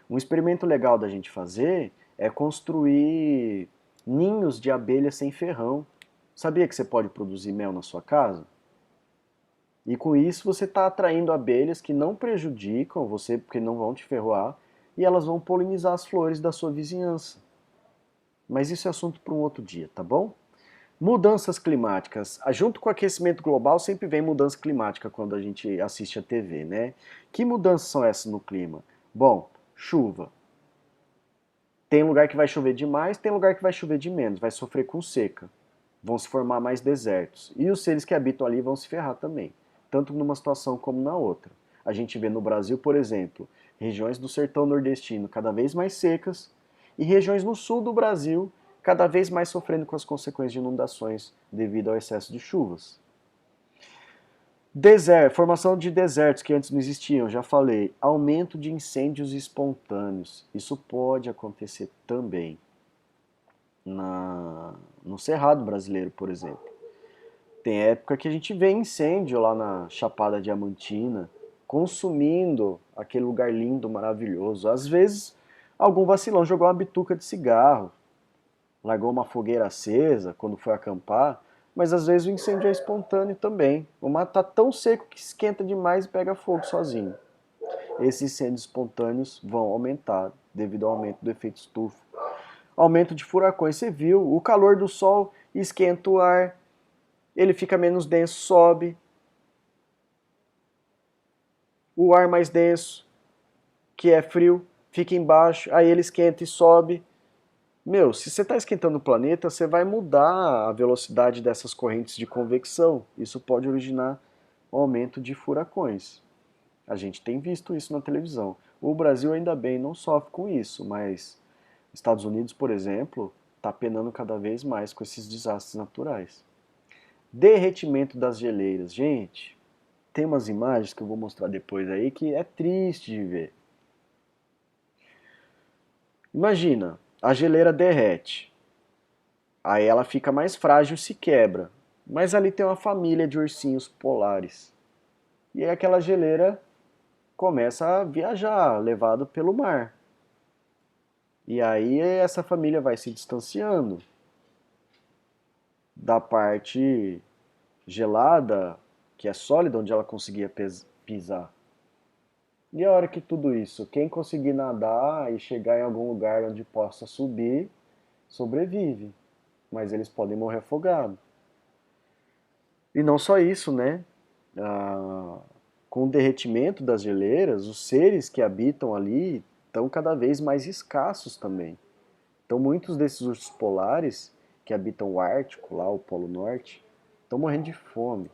Um experimento legal da gente fazer é construir ninhos de abelhas sem ferrão. Sabia que você pode produzir mel na sua casa? E com isso você está atraindo abelhas que não prejudicam você, porque não vão te ferroar, e elas vão polinizar as flores da sua vizinhança. Mas isso é assunto para um outro dia, tá bom? Mudanças climáticas. Junto com o aquecimento global sempre vem mudança climática quando a gente assiste a TV, né? Que mudanças são essas no clima? Bom, chuva. Tem lugar que vai chover demais, tem lugar que vai chover de menos, vai sofrer com seca. Vão se formar mais desertos. E os seres que habitam ali vão se ferrar também, tanto numa situação como na outra. A gente vê no Brasil, por exemplo, regiões do sertão nordestino cada vez mais secas e regiões no sul do Brasil cada vez mais sofrendo com as consequências de inundações devido ao excesso de chuvas. Formação de desertos que antes não existiam, já falei. Aumento de incêndios espontâneos. Isso pode acontecer também no Cerrado brasileiro, por exemplo. Tem época que a gente vê incêndio lá na Chapada Diamantina, consumindo aquele lugar lindo, maravilhoso. Às vezes, algum vacilão jogou uma bituca de cigarro, largou uma fogueira acesa quando foi acampar, mas às vezes o incêndio é espontâneo também. O mato está tão seco que esquenta demais e pega fogo sozinho. Esses incêndios espontâneos vão aumentar devido ao aumento do efeito estufa. Aumento de furacões, você viu, o calor do sol esquenta o ar, ele fica menos denso, sobe. O ar mais denso, que é frio, fica embaixo, aí ele esquenta e sobe. Meu, se você está esquentando o planeta, você vai mudar a velocidade dessas correntes de convecção. Isso pode originar um aumento de furacões. A gente tem visto isso na televisão. O Brasil, ainda bem, não sofre com isso, mas Estados Unidos, por exemplo, está penando cada vez mais com esses desastres naturais. Derretimento das geleiras. Gente, tem umas imagens que eu vou mostrar depois aí que é triste de ver. Imagina, a geleira derrete. Aí ela fica mais frágil e se quebra. Mas ali tem uma família de ursinhos polares. E aí aquela geleira começa a viajar, levado pelo mar. E aí essa família vai se distanciando da parte gelada, que é sólida, onde ela conseguia pisar. E a hora que tudo isso, quem conseguir nadar e chegar em algum lugar onde possa subir, sobrevive. Mas eles podem morrer afogados. E não só isso, né? Com o derretimento das geleiras, os seres que habitam ali estão cada vez mais escassos também. Então muitos desses ursos polares, que habitam o Ártico, lá o Polo Norte, estão morrendo de fome.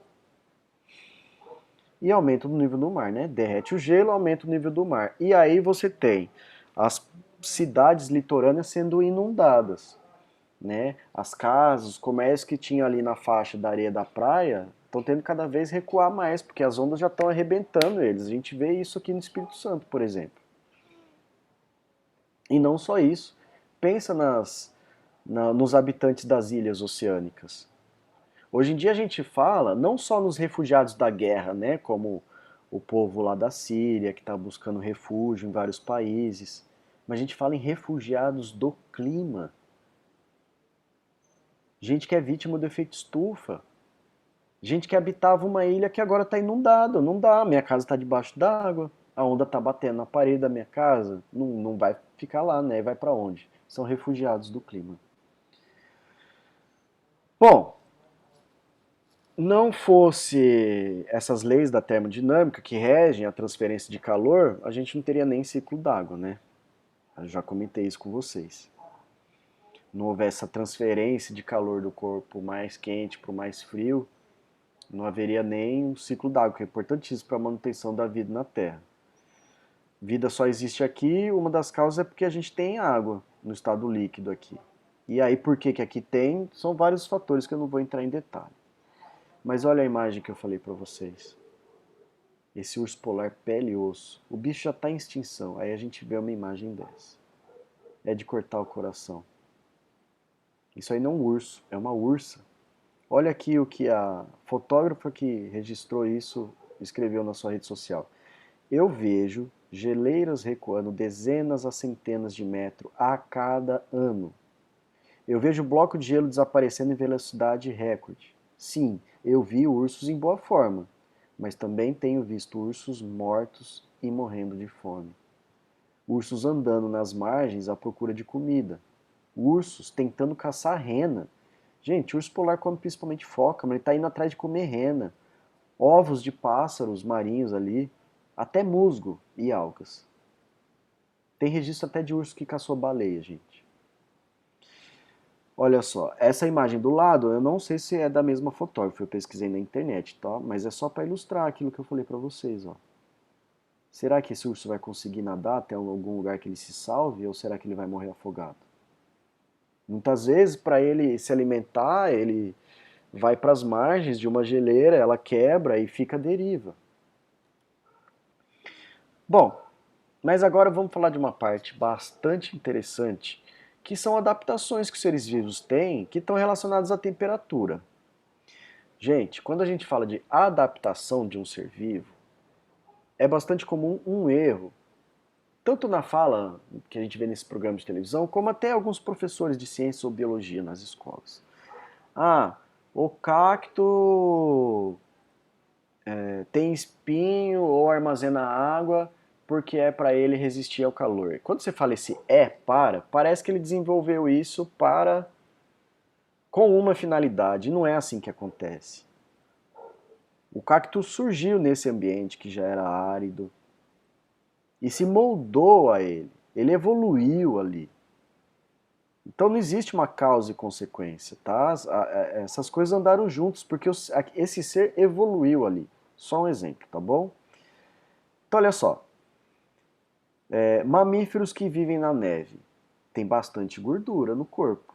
E aumenta o nível do mar, né? Derrete o gelo, aumenta o nível do mar. E aí você tem as cidades litorâneas sendo inundadas, né? As casas, os comércios que tinham ali na faixa da areia da praia estão tendo cada vez recuar mais, porque as ondas já estão arrebentando eles. A gente vê isso aqui no Espírito Santo, por exemplo. E não só isso. Pensa nos habitantes das ilhas oceânicas. Hoje em dia a gente fala não só nos refugiados da guerra, né, como o povo lá da Síria, que está buscando refúgio em vários países, mas a gente fala em refugiados do clima. Gente que é vítima do efeito estufa. Gente que habitava uma ilha que agora está inundada. Não dá, minha casa está debaixo d'água, a onda está batendo na parede da minha casa, não vai ficar lá, né? Vai para onde? São refugiados do clima. Bom, não fosse essas leis da termodinâmica que regem a transferência de calor, a gente não teria nem ciclo d'água, né? Eu já comentei isso com vocês. Não houvesse essa transferência de calor do corpo mais quente para o mais frio, não haveria nem um ciclo d'água, que é importantíssimo para a manutenção da vida na Terra. Vida só existe aqui, uma das causas é porque a gente tem água no estado líquido aqui. E aí por que aqui tem? São vários fatores que eu não vou entrar em detalhe. Mas olha a imagem que eu falei para vocês. Esse urso polar pele e osso. O bicho já está em extinção. Aí a gente vê uma imagem dessa. É de cortar o coração. Isso aí não é um urso, é uma ursa. Olha aqui o que a fotógrafa que registrou isso escreveu na sua rede social. Eu vejo geleiras recuando dezenas a centenas de metros a cada ano. Eu vejo bloco de gelo desaparecendo em velocidade recorde. Sim, eu vi ursos em boa forma, mas também tenho visto ursos mortos e morrendo de fome. Ursos andando nas margens à procura de comida. Ursos tentando caçar rena. Gente, urso polar come principalmente foca, mas ele está indo atrás de comer rena. Ovos de pássaros marinhos ali, até musgo e algas. Tem registro até de urso que caçou baleia, gente. Olha só, essa imagem do lado, eu não sei se é da mesma fotógrafa, eu pesquisei na internet, tá? Mas é só para ilustrar aquilo que eu falei para vocês, ó. Será que esse urso vai conseguir nadar até algum lugar que ele se salve ou será que ele vai morrer afogado? Muitas vezes, para ele se alimentar, ele vai para as margens de uma geleira, ela quebra e fica à deriva. Bom, mas agora vamos falar de uma parte bastante interessante, que são adaptações que os seres vivos têm que estão relacionadas à temperatura. Gente, quando a gente fala de adaptação de um ser vivo, é bastante comum um erro, tanto na fala que a gente vê nesse programa de televisão, como até alguns professores de ciência ou biologia nas escolas. Ah, o cacto tem espinho ou armazena água porque é para ele resistir ao calor. Quando você fala esse parece que ele desenvolveu isso para com uma finalidade. Não é assim que acontece. O cacto surgiu nesse ambiente que já era árido e se moldou a ele. Ele evoluiu ali. Então não existe uma causa e consequência, tá? Essas coisas andaram juntos porque esse ser evoluiu ali. Só um exemplo, tá bom? Então olha só, mamíferos que vivem na neve têm bastante gordura no corpo.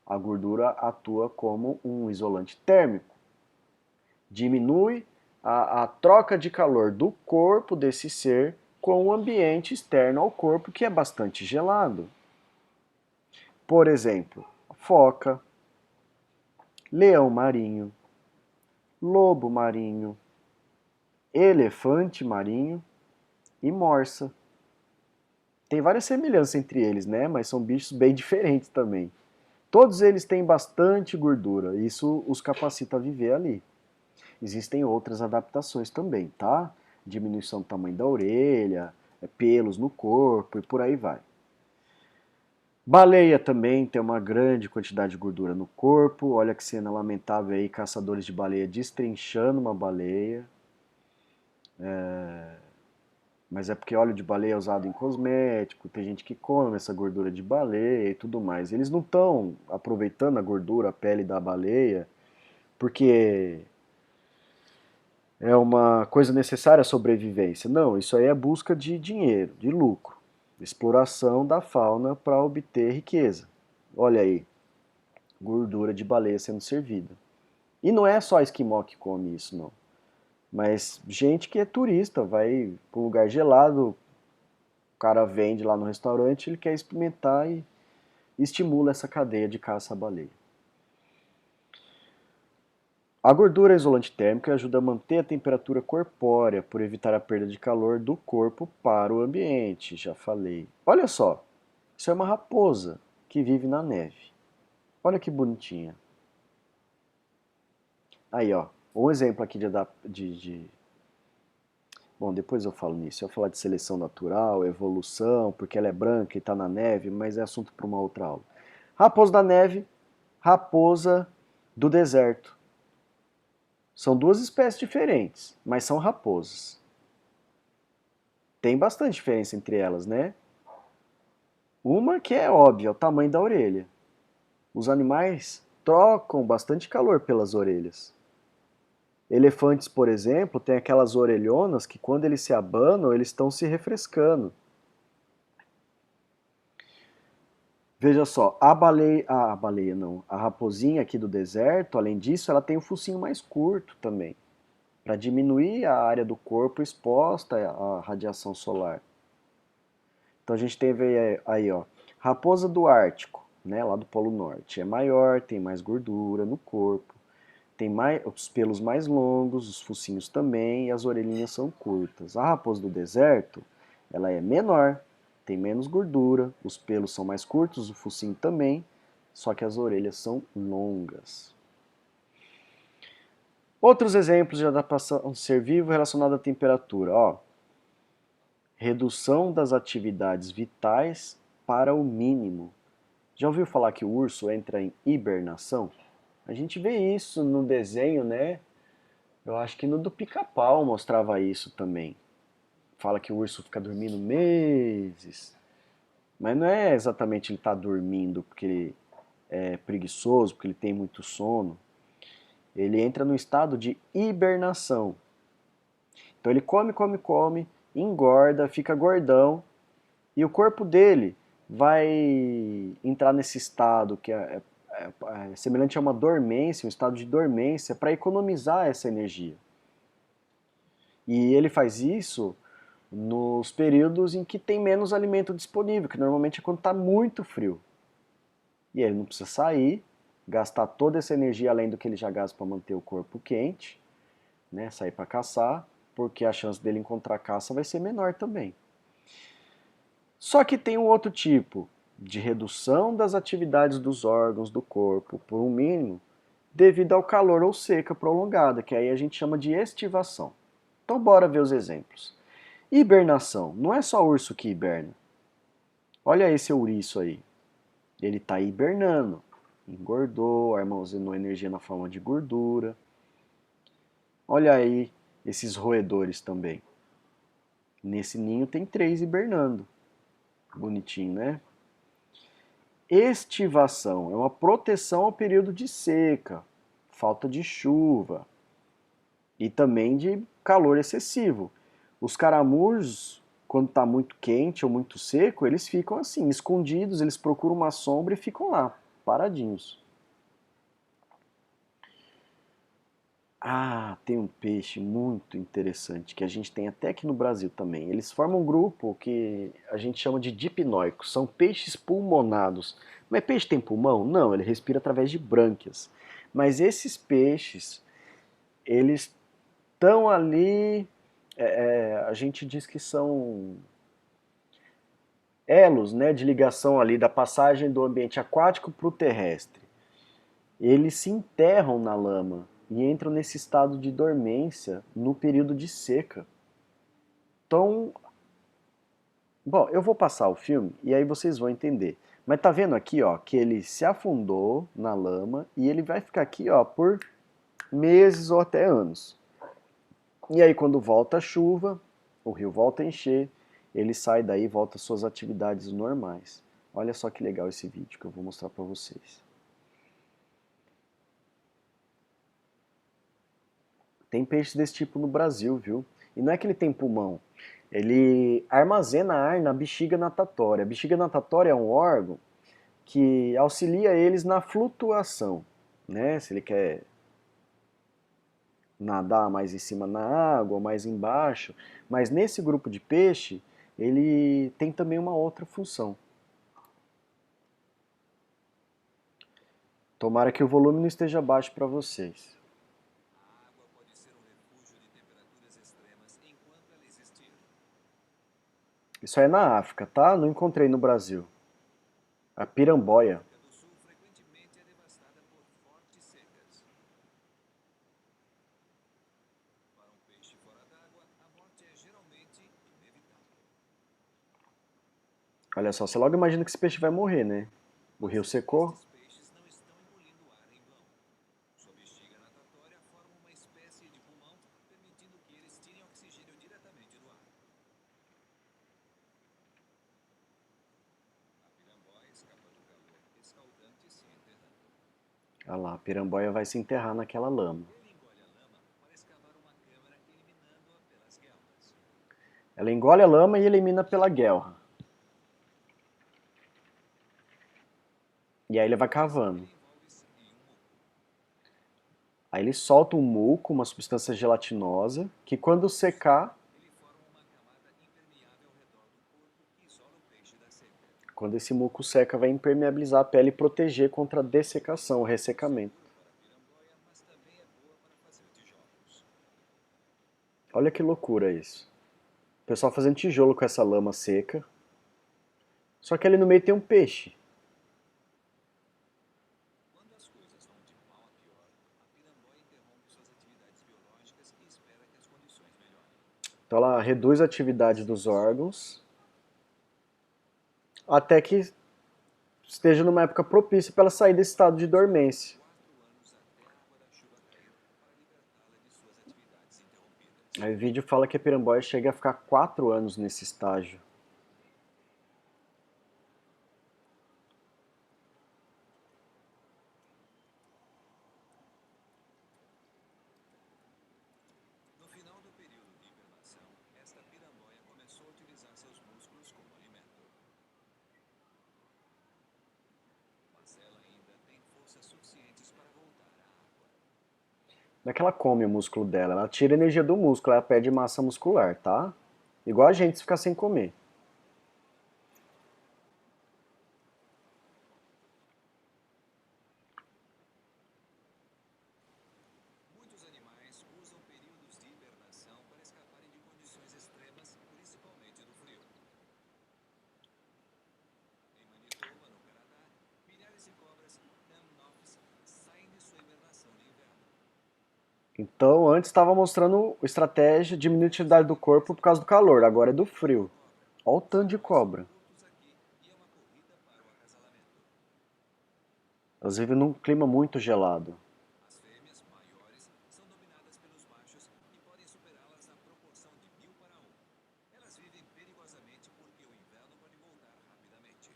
A gordura atua como um isolante térmico. Diminui a troca de calor do corpo desse ser com o ambiente externo ao corpo, que é bastante gelado. Por exemplo, foca, leão marinho, lobo marinho, elefante marinho e morsa. Tem várias semelhanças entre eles, né? Mas são bichos bem diferentes também. Todos eles têm bastante gordura, isso os capacita a viver ali. Existem outras adaptações também, tá? Diminuição do tamanho da orelha, pelos no corpo e por aí vai. Baleia também tem uma grande quantidade de gordura no corpo. Olha que cena lamentável aí, caçadores de baleia destrinchando uma baleia. Mas é porque óleo de baleia é usado em cosmético, tem gente que come essa gordura de baleia e tudo mais. Eles não estão aproveitando a gordura, a pele da baleia, porque é uma coisa necessária à sobrevivência. Não, isso aí é busca de dinheiro, de lucro, exploração da fauna para obter riqueza. Olha aí, gordura de baleia sendo servida. E não é só esquimó que come isso, não. Mas gente que é turista, vai para um lugar gelado, o cara vende lá no restaurante, ele quer experimentar e estimula essa cadeia de caça à baleia. A gordura isolante térmica ajuda a manter a temperatura corpórea por evitar a perda de calor do corpo para o ambiente, já falei. Olha só, isso é uma raposa que vive na neve. Olha que bonitinha. Aí, ó, um exemplo aqui de. Bom, depois eu falo nisso. Eu vou falar de seleção natural, evolução, porque ela é branca e está na neve, mas é assunto para uma outra aula. Raposa da neve, raposa do deserto. São duas espécies diferentes, mas são raposas. Tem bastante diferença entre elas, né? Uma que é óbvia, é o tamanho da orelha. Os animais trocam bastante calor pelas orelhas. Elefantes, por exemplo, têm aquelas orelhonas que quando eles se abanam, eles estão se refrescando. Veja só, a baleia não, a raposinha aqui do deserto, além disso, ela tem o focinho mais curto também, para diminuir a área do corpo exposta à radiação solar. Então a gente teve aí, ó, raposa do Ártico, né, lá do Polo Norte, é maior, tem mais gordura no corpo, tem mais, os pelos mais longos, os focinhos também, e as orelhinhas são curtas. A raposa do deserto, ela é menor, tem menos gordura, os pelos são mais curtos, o focinho também, só que as orelhas são longas. Outros exemplos de adaptação de ser vivo relacionado à temperatura, ó. Redução das atividades vitais para o mínimo. Já ouviu falar que o urso entra em hibernação? A gente vê isso no desenho, né? Eu acho que no do Pica-Pau mostrava isso também. Fala que o urso fica dormindo meses. Mas não é exatamente ele estar dormindo porque ele é preguiçoso, porque ele tem muito sono. Ele entra no estado de hibernação. Então ele come, come, come, engorda, fica gordão e o corpo dele vai entrar nesse estado que é semelhante a uma dormência, um estado de dormência, para economizar essa energia. E ele faz isso nos períodos em que tem menos alimento disponível, que normalmente é quando está muito frio. E ele não precisa sair, gastar toda essa energia além do que ele já gasta para manter o corpo quente, né, sair para caçar, porque a chance dele encontrar caça vai ser menor também. Só que tem um outro tipo de redução das atividades dos órgãos do corpo por um mínimo devido ao calor ou seca prolongada, que aí a gente chama de estivação. Então bora ver os exemplos. Hibernação, não é só urso que hiberna. Olha esse ouriço aí. Ele está hibernando. Engordou, armazenou energia na forma de gordura. Olha aí esses roedores também. Nesse ninho tem 3 hibernando. Bonitinho, né? Estivação é uma proteção ao período de seca, falta de chuva e também de calor excessivo. Os caramujos, quando está muito quente ou muito seco, eles ficam assim, escondidos, eles procuram uma sombra e ficam lá, paradinhos. Ah, tem um peixe muito interessante que a gente tem até aqui no Brasil também. Eles formam um grupo que a gente chama de dipnóicos. São peixes pulmonados. Mas peixe tem pulmão? Não, ele respira através de brânquias. Mas esses peixes, eles estão ali, a gente diz que são elos, né, de ligação ali da passagem do ambiente aquático para o terrestre. Eles se enterram na lama e entram nesse estado de dormência no período de seca. Então, bom, eu vou passar o filme e aí vocês vão entender. Mas tá vendo aqui, ó, que ele se afundou na lama e ele vai ficar aqui, ó, por meses ou até anos. E aí quando volta a chuva, o rio volta a encher, ele sai daí e volta às suas atividades normais. Olha só que legal esse vídeo que eu vou mostrar para vocês. Tem peixes desse tipo no Brasil, viu? E não é que ele tem pulmão. Ele armazena ar na bexiga natatória. A bexiga natatória é um órgão que auxilia eles na flutuação, né? Se ele quer nadar mais em cima na água, mais embaixo. Mas nesse grupo de peixe, ele tem também uma outra função. Tomara que o volume não esteja baixo para vocês. A água pode ser um refúgio de temperaturas extremas enquanto ela existir. Isso aí é na África, tá? Não encontrei no Brasil. A A piramboia. África do Sul frequentemente é devastada por fortes secas. Para um peixe fora d'água, a morte é geralmente inevitável. Olha só, você logo imagina que esse peixe vai morrer, né? O rio Mas secou. estes peixes não estão engolindo ar em vão. Sua bexiga natatória forma uma espécie de pulmão, permitindo que eles tirem oxigênio diretamente do ar. A piramboia escapa do calor escaldante se enterrando. Olha lá, a piramboia vai se enterrar naquela lama. Ele engole a lama para escavar uma câmara, eliminando-a pelas guelras. Ela engole a lama e elimina pela guelra. E aí ele vai Depois, cavando. ele envolve-se em um muco. Aí ele solta um muco, uma substância gelatinosa, que quando secar, Ele forma uma camada impermeável ao redor do corpo que isola o peixe da seca. quando esse muco seca, vai impermeabilizar a pele e proteger contra a dessecação, o Não é ressecamento. seguro para a piramboia, mas também é boa para fazer tijolos. Olha que loucura isso. O pessoal fazendo tijolo com essa lama seca. Só que ali no meio tem um peixe. Quando as coisas vão de mal a pior, a piramboia interrompe suas atividades biológicas e espera que as condições melhorem. Então ela reduz a atividade dos órgãos até que esteja numa época propícia para ela sair desse estado de Esperando dormência. 4 anos até a água da chuva cair para libertá-la de suas atividades interrompidas. Aí o vídeo fala que a piramboia chega a ficar 4 anos nesse estágio. No final do período de hibernação, esta piramboia começou a utilizar seus músculos como alimento. Mas ela ainda tem forças suficientes para voltar à água. Não é que ela come o músculo dela, ela tira energia do músculo, ela perde massa muscular, tá? Igual a gente se ficar sem comer. Muitos animais usam períodos de hibernação para escaparem de condições extremas, principalmente do frio. Em Manitoba, no Canadá, milhares de cobras Damnoths saem de sua hibernação de inverno. Então, antes estava mostrando estratégia de diminuir a atividade do corpo por causa do calor, agora é do Esse tipo de frio. cobra, Olha o os tanto de anões são cobra. curtos aqui e é uma corrida para o acasalamento. Elas vivem num clima muito gelado. As fêmeas, maiores, são dominadas pelos machos e podem superá-las na proporção de 1000 para 1. Elas vivem perigosamente porque o inverno pode voltar rapidamente.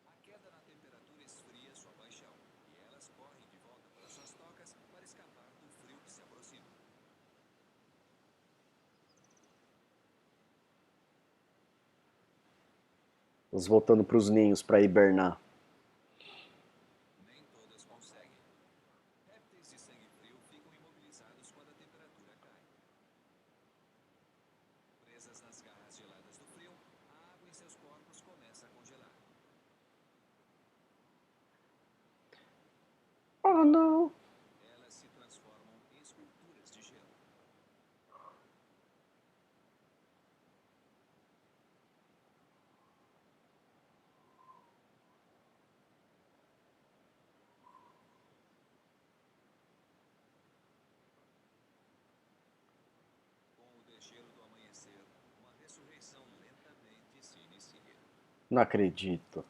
A queda na temperatura esfria sua paixão e elas correm de volta para suas tocas para escapar do frio que se aproxima. Elas voltando para os ninhos para hibernar. Nem todas conseguem. Répteis de sangue frio ficam imobilizados quando a temperatura cai. Presas nas garras geladas do frio, a água em seus corpos começa a congelar. Oh não! Elas se transformam em esculturas de gelo. Com o degelo do amanhecer, uma ressurreição lentamente se inicia. Não acredito.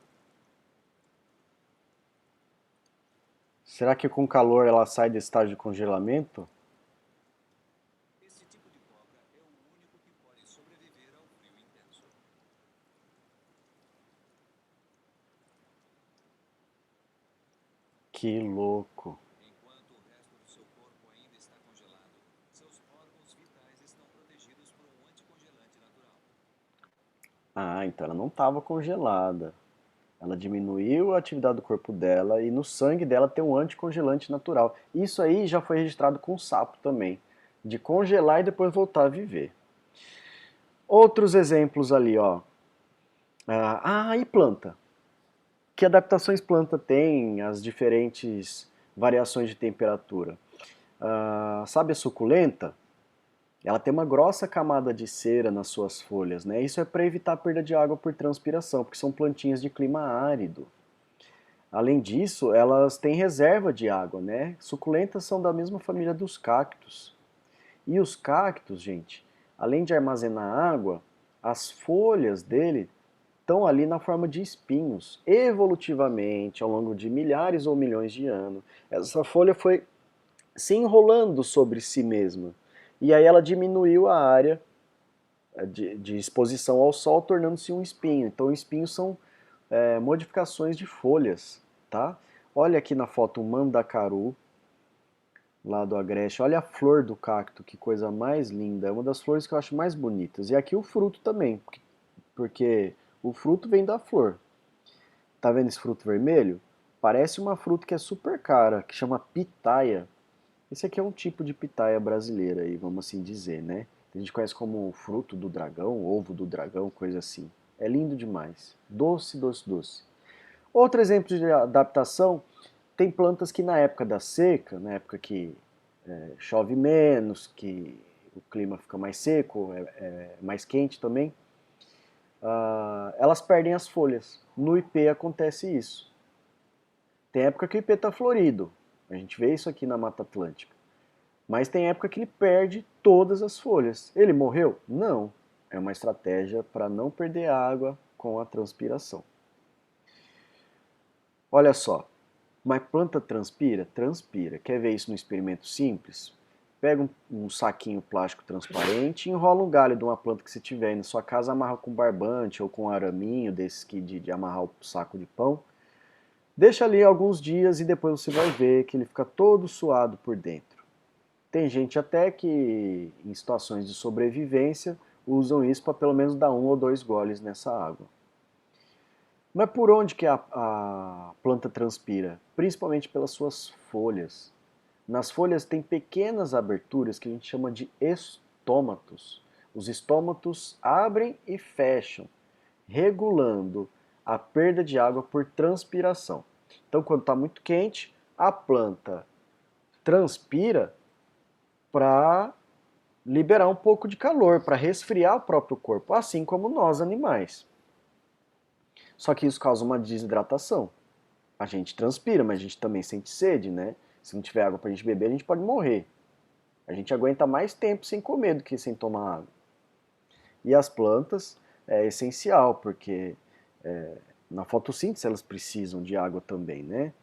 Será que com calor ela sai desse estágio de congelamento? Este tipo de cobra Que louco. Enquanto o resto do seu corpo ainda está congelado, seus órgãos vitais estão protegidos por um anticongelante natural. Ah, então ela não estava congelada. Ela diminuiu a atividade do corpo dela e no sangue dela tem um anticongelante natural. Isso aí já foi registrado com o sapo também, de congelar e depois voltar a viver. Outros exemplos ali, ó. E planta? Que adaptações planta tem às diferentes variações de temperatura? Sabe a suculenta? Ela tem uma grossa camada de cera nas suas folhas, né? Isso é para evitar a perda de água por transpiração, porque são plantinhas de clima árido. Além disso, elas têm reserva de água, né? Suculentas são da mesma família dos cactos. E os cactos, gente, além de armazenar água, as folhas dele estão ali na forma de espinhos. Evolutivamente, ao longo de milhares ou milhões de anos, essa folha foi se enrolando sobre si mesma. E aí ela diminuiu a área de exposição ao sol, tornando-se um espinho. Então, espinhos são modificações de folhas, tá? Olha aqui na foto o mandacaru, lá do Agreste. Olha a flor do cacto, que coisa mais linda. É uma das flores que eu acho mais bonitas. E aqui o fruto também, porque o fruto vem da flor. Tá vendo esse fruto vermelho? Parece uma fruta que é super cara, que chama pitaia. Esse aqui é um tipo de pitaia brasileira, aí, vamos assim dizer, né? A gente conhece como fruto do dragão, ovo do dragão, coisa assim. É lindo demais. Doce, doce, doce. Outro exemplo de adaptação, tem plantas que na época da seca, na época que chove menos, que o clima fica mais seco, mais quente também, elas perdem as folhas. No IP acontece isso. Tem época que o IP está florido, a gente vê isso aqui na Mata Atlântica. Mas tem época que ele perde todas as folhas. Ele morreu? Não. É uma estratégia para não perder água com a transpiração. Olha só, uma planta transpira? Transpira. Quer ver isso num experimento simples? Pega um saquinho plástico transparente e enrola um galho de uma planta que você tiver aí na sua casa, amarra com barbante ou com araminho, desses que de amarrar o saco de pão. Deixa ali alguns dias e depois você vai ver que ele fica todo suado por dentro. Tem gente até que, em situações de sobrevivência, usam isso para pelo menos dar 1 ou 2 goles nessa água. Mas por onde que a planta transpira? Principalmente pelas suas folhas. Nas folhas tem pequenas aberturas que a gente chama de estômatos. Os estômatos abrem e fecham, regulando a perda de água por transpiração. Então, quando está muito quente, a planta transpira para liberar um pouco de calor, para resfriar o próprio corpo, assim como nós animais. Só que isso causa uma desidratação. A gente transpira, mas a gente também sente sede, né? Se não tiver água para a gente beber, a gente pode morrer. A gente aguenta mais tempo sem comer do que sem tomar água. E as plantas é essencial, porque na fotossíntese elas precisam de água também, né?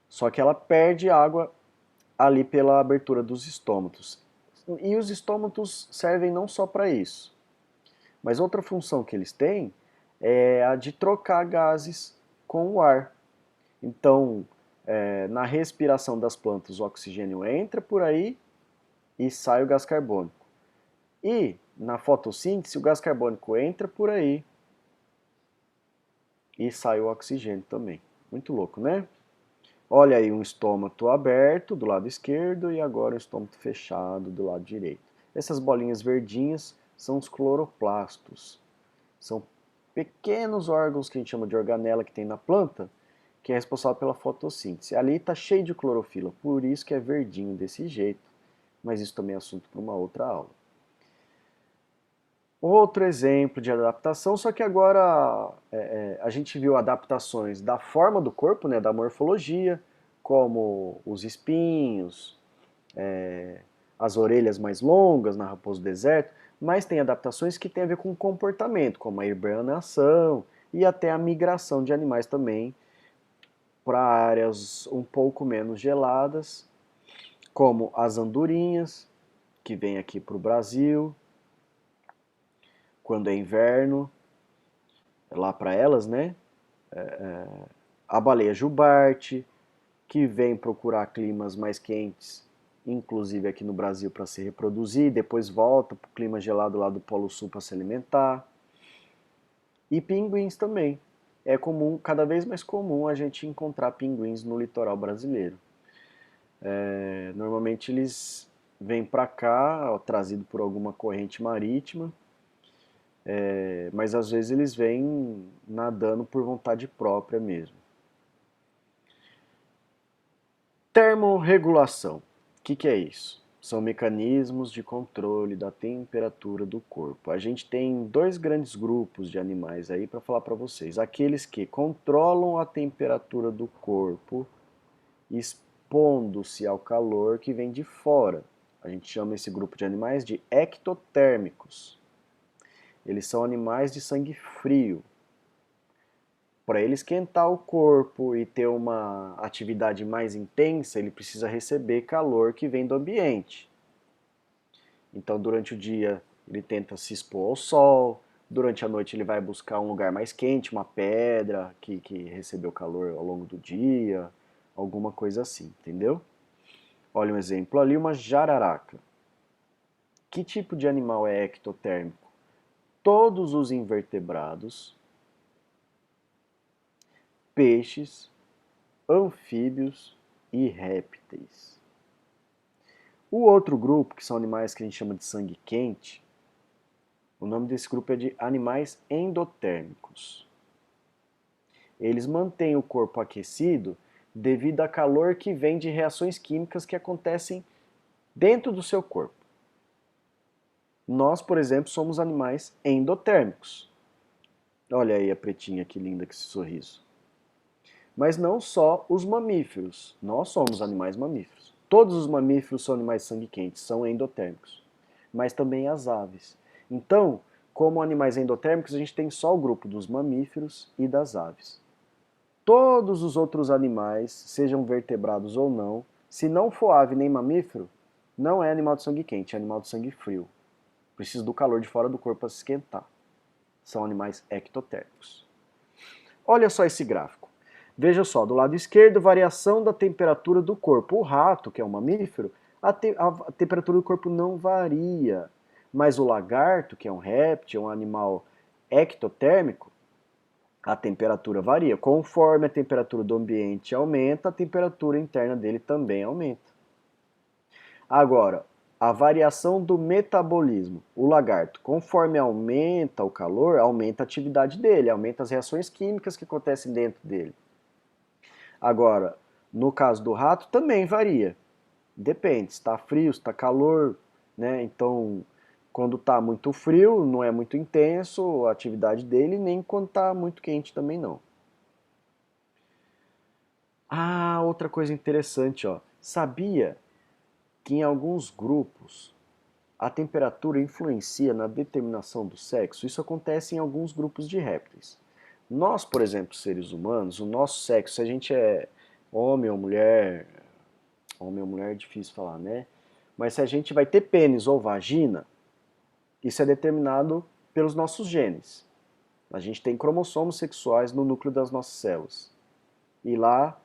Só que ela perde água ali pela abertura dos estômatos. E os estômatos servem não só para isso, mas outra função que eles têm é a de trocar gases com o ar. Então, na respiração das plantas, o oxigênio entra por aí e sai o gás carbônico. E na fotossíntese, o gás carbônico entra por aí e sai o oxigênio também. Muito louco, né? Olha aí um estômato aberto do lado esquerdo e agora um estômato fechado do lado direito. Essas bolinhas verdinhas são os cloroplastos. São pequenos órgãos que a gente chama de organela que tem na planta, que é responsável pela fotossíntese. Ali está cheio de clorofila, por isso que é verdinho desse jeito. Mas isso também é assunto para uma outra aula. Outro exemplo de adaptação, só que agora a gente viu adaptações da forma do corpo, né, da morfologia, como os espinhos, as orelhas mais longas na raposa do deserto, mas tem adaptações que têm a ver com o comportamento, como a hibernação e até a migração de animais também para áreas um pouco menos geladas, como as andorinhas, que vêm aqui para o Brasil, quando é inverno, lá para elas, né? A baleia jubarte, que vem procurar climas mais quentes, inclusive aqui no Brasil, para se reproduzir, depois volta para o clima gelado lá do Polo Sul para se alimentar. E pinguins também. É comum, cada vez mais comum a gente encontrar pinguins no litoral brasileiro. Normalmente eles vêm para cá, ó, trazido por alguma corrente marítima, mas às vezes eles vêm nadando por vontade própria mesmo. Termorregulação. O que é isso? São mecanismos de controle da temperatura do corpo. A gente tem dois grandes grupos de animais aí para falar para vocês. Aqueles que controlam a temperatura do corpo expondo-se ao calor que vem de fora. A gente chama esse grupo de animais de ectotérmicos. Eles são animais de sangue frio. Para ele esquentar o corpo e ter uma atividade mais intensa, ele precisa receber calor que vem do ambiente. Então, durante o dia, ele tenta se expor ao sol. Durante a noite, ele vai buscar um lugar mais quente, uma pedra que recebeu calor ao longo do dia, alguma coisa assim, entendeu? Olha um exemplo ali, uma jararaca. Que tipo de animal é ectotérmico? Todos os invertebrados, peixes, anfíbios e répteis. O outro grupo, que são animais que a gente chama de sangue quente, o nome desse grupo é de animais endotérmicos. Eles mantêm o corpo aquecido devido a calor que vem de reações químicas que acontecem dentro do seu corpo. Nós, por exemplo, somos animais endotérmicos. Olha aí a pretinha, que linda com esse sorriso. Mas não só os mamíferos, nós somos animais mamíferos. Todos os mamíferos são animais de sangue quente, são endotérmicos, mas também as aves. Então, como animais endotérmicos, a gente tem só o grupo dos mamíferos e das aves. Todos os outros animais, sejam vertebrados ou não, se não for ave nem mamífero, não é animal de sangue quente, é animal de sangue frio. Precisa do calor de fora do corpo para se esquentar. São animais ectotérmicos. Olha só esse gráfico. Veja só, do lado esquerdo, variação da temperatura do corpo. O rato, que é um mamífero, a temperatura do corpo não varia. Mas o lagarto, que é um réptil, um animal ectotérmico, a temperatura varia. Conforme a temperatura do ambiente aumenta, a temperatura interna dele também aumenta. Agora, a variação do metabolismo. O lagarto, conforme aumenta o calor, aumenta a atividade dele, aumenta as reações químicas que acontecem dentro dele. Agora, no caso do rato, também varia. Depende, se está frio, se está calor, né? Então, quando está muito frio, não é muito intenso a atividade dele, nem quando está muito quente também não. Ah, outra coisa interessante, ó. Sabia que em alguns grupos a temperatura influencia na determinação do sexo? Isso acontece em alguns grupos de répteis. Nós, por exemplo, seres humanos, o nosso sexo, se a gente é homem ou mulher é difícil falar, né? Mas se a gente vai ter pênis ou vagina, isso é determinado pelos nossos genes. A gente tem cromossomos sexuais no núcleo das nossas células. E lá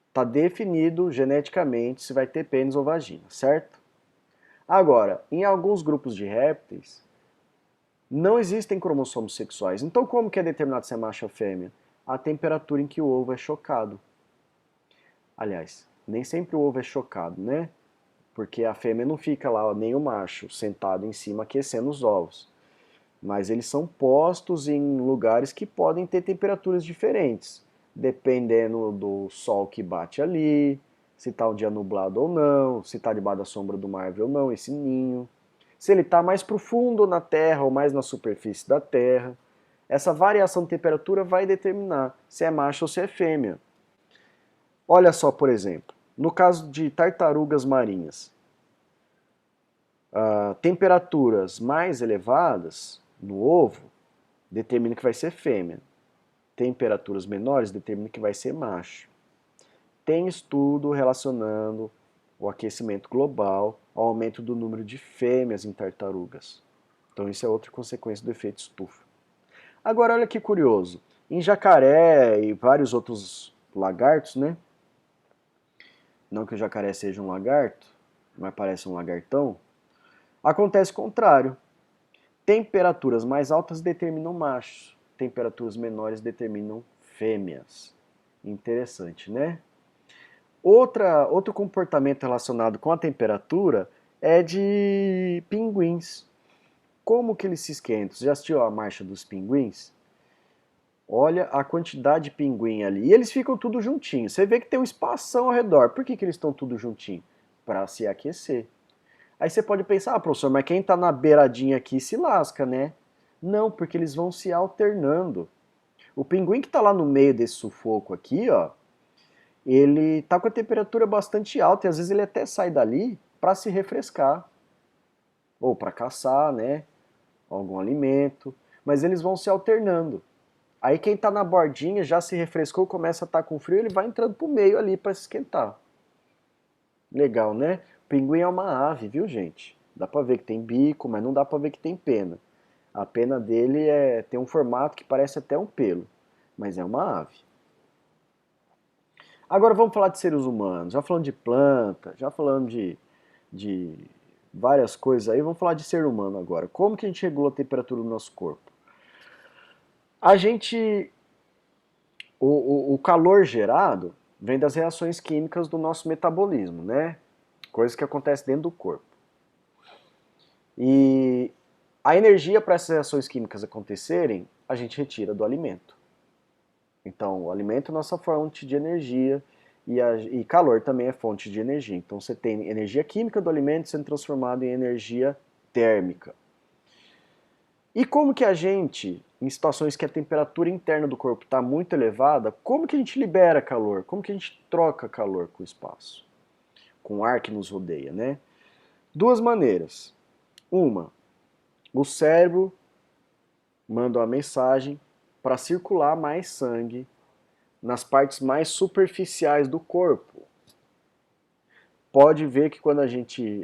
está definido geneticamente se vai ter pênis ou vagina, certo? Agora, em alguns grupos de répteis, não existem cromossomos sexuais. Então, como que é determinado se é macho ou fêmea? A temperatura em que o ovo é chocado. Aliás, nem sempre o ovo é chocado, né? Porque a fêmea não fica lá, nem o macho, sentado em cima aquecendo os ovos. Mas eles são postos em lugares que podem ter temperaturas diferentes, dependendo do sol que bate ali, se está um dia nublado ou não, se está debaixo da sombra de uma árvore ou não, esse ninho. Se ele está mais profundo na terra ou mais na superfície da terra. Essa variação de temperatura vai determinar se é macho ou se é fêmea. Olha só, por exemplo, no caso de tartarugas marinhas, temperaturas mais elevadas no ovo determina que vai ser fêmea. Temperaturas menores determina que vai ser macho. Tem estudo relacionando o aquecimento global ao aumento do número de fêmeas em tartarugas. Então isso é outra consequência do efeito estufa. Agora olha que curioso, em jacaré e vários outros lagartos, né, não que o jacaré seja um lagarto, mas parece um lagartão, acontece o contrário. Temperaturas mais altas determinam machos, temperaturas menores determinam fêmeas. Interessante, né? Outro comportamento relacionado com a temperatura é de pinguins. Como que eles se esquentam? Você já assistiu a marcha dos pinguins? Olha a quantidade de pinguim ali. E eles ficam tudo juntinho. Você vê que tem um espação ao redor. Por que eles estão tudo juntinho? Para se aquecer. Aí você pode pensar, ah, professor, mas quem está na beiradinha aqui se lasca, né? Não, porque eles vão se alternando. O pinguim que está lá no meio desse sufoco aqui, ó, ele está com a temperatura bastante alta e às vezes ele até sai dali para se refrescar ou para caçar, né, algum alimento, mas eles vão se alternando. Aí quem está na bordinha já se refrescou, começa a estar com frio, ele vai entrando pro meio ali para se esquentar. Legal, né? O pinguim é uma ave, viu, gente? Dá para ver que tem bico, mas não dá para ver que tem pena. A pena dele tem um formato que parece até um pelo, mas é uma ave. Agora vamos falar de seres humanos. Já falando de planta, já falando de várias coisas aí, vamos falar de ser humano agora. Como que a gente regula a temperatura do nosso corpo? A gente, o calor gerado vem das reações químicas do nosso metabolismo, né? Coisas que acontecem dentro do corpo. E a energia para essas reações químicas acontecerem, a gente retira do alimento. Então, o alimento é nossa fonte de energia e calor também é fonte de energia. Então, você tem energia química do alimento sendo transformada em energia térmica. E como que a gente, em situações que a temperatura interna do corpo está muito elevada, como que a gente libera calor? Como que a gente troca calor com o espaço? Com o ar que nos rodeia, né? Duas maneiras. Uma, o cérebro manda uma mensagem para circular mais sangue nas partes mais superficiais do corpo. Pode ver que quando a gente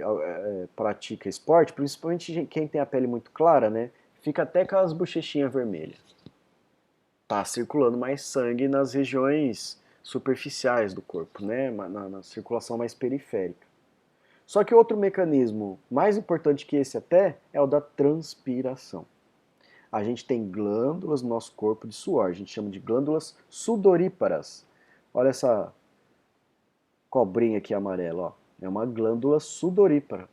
pratica esporte, principalmente quem tem a pele muito clara, né, fica até com as bochechinhas vermelhas. Tá circulando mais sangue nas regiões superficiais do corpo, né, na circulação mais periférica. Só que outro mecanismo mais importante que esse até é o da transpiração. A gente tem glândulas no nosso corpo de suor, a gente chama de glândulas sudoríparas. Olha essa cobrinha aqui amarela, ó. É uma glândula sudorípara.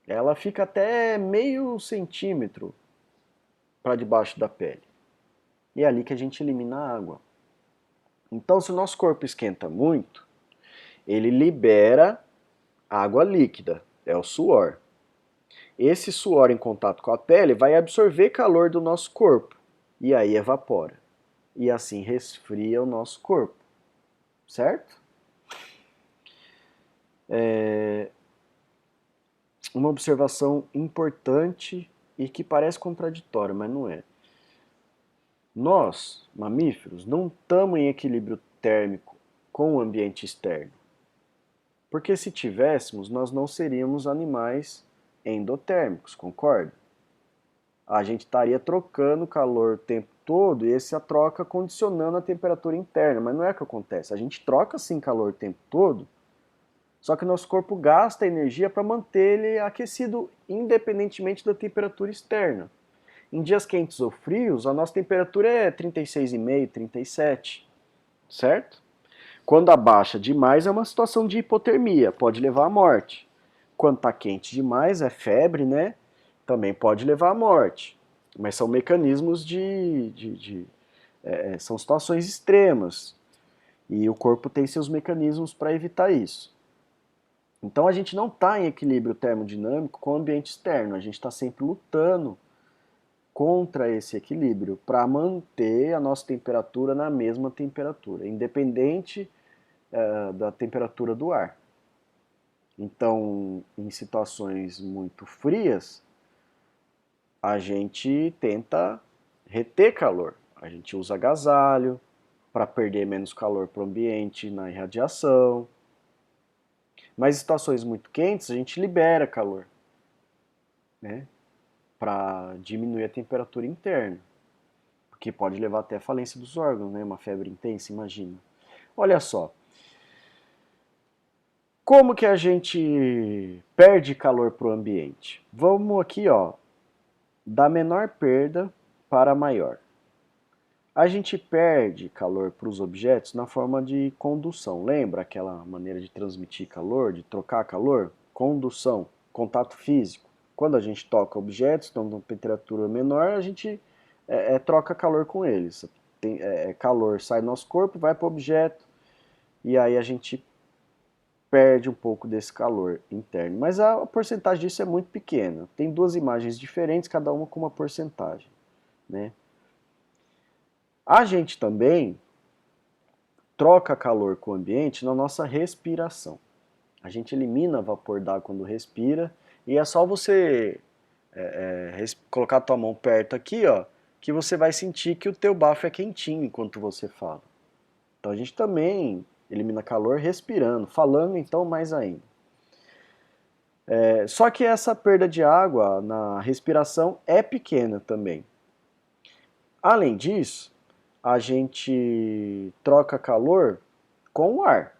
Ela fica até meio centímetro para debaixo da pele. E é ali que a gente elimina a água. Então, se o nosso corpo esquenta muito, ele libera água líquida, é o suor. Esse suor em contato com a pele vai absorver calor do nosso corpo e aí evapora. E assim resfria o nosso corpo, certo? Uma observação importante e que parece contraditória, mas não é. Nós, mamíferos, não estamos em equilíbrio térmico com o ambiente externo. Porque se tivéssemos, nós não seríamos animais endotérmicos, concorda? A gente estaria trocando calor o tempo todo e essa troca condicionando a temperatura interna, mas não é o que acontece. A gente troca sim calor o tempo todo, só que o nosso corpo gasta energia para manter ele aquecido independentemente da temperatura externa. Em dias quentes ou frios, a nossa temperatura é 36,5, 37, certo? Quando abaixa demais é uma situação de hipotermia, pode levar à morte. Quando está quente demais é febre, né? Também pode levar à morte. Mas são mecanismos são situações extremas. E o corpo tem seus mecanismos para evitar isso. Então a gente não está em equilíbrio termodinâmico com o ambiente externo, a gente está sempre lutando contra esse equilíbrio para manter a nossa temperatura na mesma temperatura, independente da temperatura do ar. Então, em situações muito frias, a gente tenta reter calor. A gente usa agasalho para perder menos calor para o ambiente na irradiação. Mas em situações muito quentes, a gente libera calor, né, para diminuir a temperatura interna, porque pode levar até a falência dos órgãos, né, uma febre intensa, imagina. Olha só, Como que a gente perde calor para o ambiente? Vamos aqui, ó, da menor perda para a maior. A gente perde calor para os objetos na forma de condução. Lembra aquela maneira de transmitir calor, de trocar calor? Condução, contato físico. Quando a gente toca objetos, estão numa temperatura menor, a gente troca calor com eles. Calor sai do nosso corpo, vai para o objeto, e aí a gente perde um pouco desse calor interno. Mas a porcentagem disso é muito pequena. Tem duas imagens diferentes, cada uma com uma porcentagem, né? A gente também troca calor com o ambiente na nossa respiração. A gente elimina vapor d'água quando respira, e é só você colocar a tua mão perto aqui, ó, que você vai sentir que o teu bafo é quentinho enquanto você fala. Então a gente também elimina calor respirando, falando então mais ainda. Só que essa perda de água na respiração é pequena também. Além disso, a gente troca calor com o ar.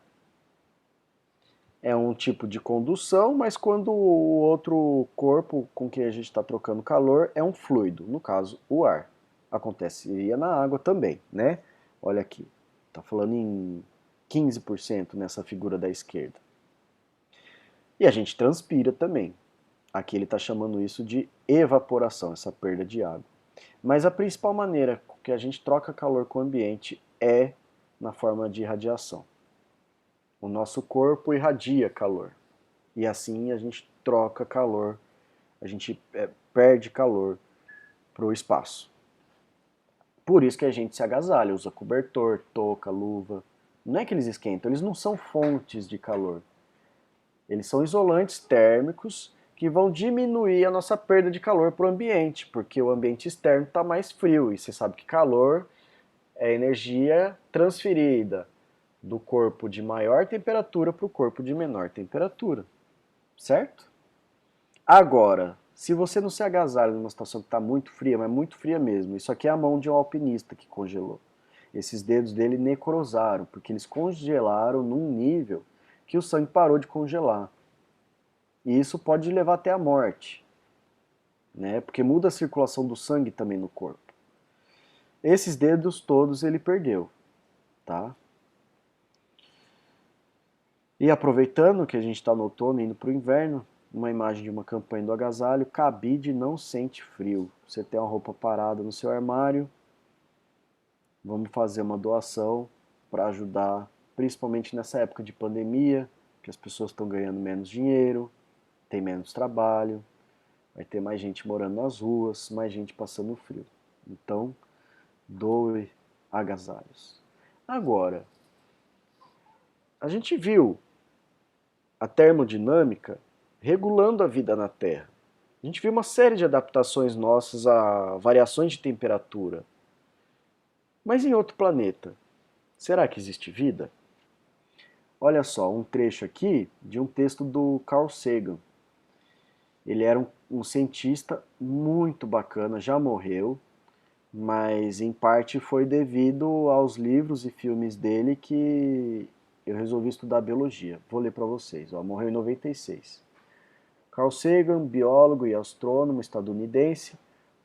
É um tipo de condução, mas quando o outro corpo com que a gente está trocando calor é um fluido, no caso, o ar. Aconteceria na água também, né? Olha aqui, está falando em 15% nessa figura da esquerda. E a gente transpira também. Aqui ele está chamando isso de evaporação, essa perda de água. Mas a principal maneira que a gente troca calor com o ambiente é na forma de radiação. O nosso corpo irradia calor. E assim a gente troca calor, a gente perde calor para o espaço. Por isso que a gente se agasalha, usa cobertor, touca, luva. Não é que eles esquentam, eles não são fontes de calor. Eles são isolantes térmicos que vão diminuir a nossa perda de calor para o ambiente, porque o ambiente externo está mais frio. E você sabe que calor é energia transferida do corpo de maior temperatura para o corpo de menor temperatura. Certo? Agora, se você não se agasalha numa situação que está muito fria, mas muito fria mesmo, isso aqui é a mão de um alpinista que congelou. Esses dedos dele necrosaram, porque eles congelaram num nível que o sangue parou de congelar. E isso pode levar até a morte, né? Porque muda a circulação do sangue também no corpo. Esses dedos todos ele perdeu, tá? E aproveitando que a gente está no outono, indo para o inverno, uma imagem de uma campanha do agasalho, cabide não sente frio. Você tem uma roupa parada no seu armário, vamos fazer uma doação para ajudar, principalmente nessa época de pandemia, que as pessoas estão ganhando menos dinheiro, tem menos trabalho, vai ter mais gente morando nas ruas, mais gente passando frio. Então, doe agasalhos. Agora, a gente viu a termodinâmica regulando a vida na Terra. A gente viu uma série de adaptações nossas a variações de temperatura. Mas em outro planeta, será que existe vida? Olha só, um trecho aqui de um texto do Carl Sagan. Ele era um cientista muito bacana, já morreu, mas em parte foi devido aos livros e filmes dele que eu resolvi estudar biologia. Vou ler para vocês. Morreu em 96. Carl Sagan, biólogo e astrônomo estadunidense,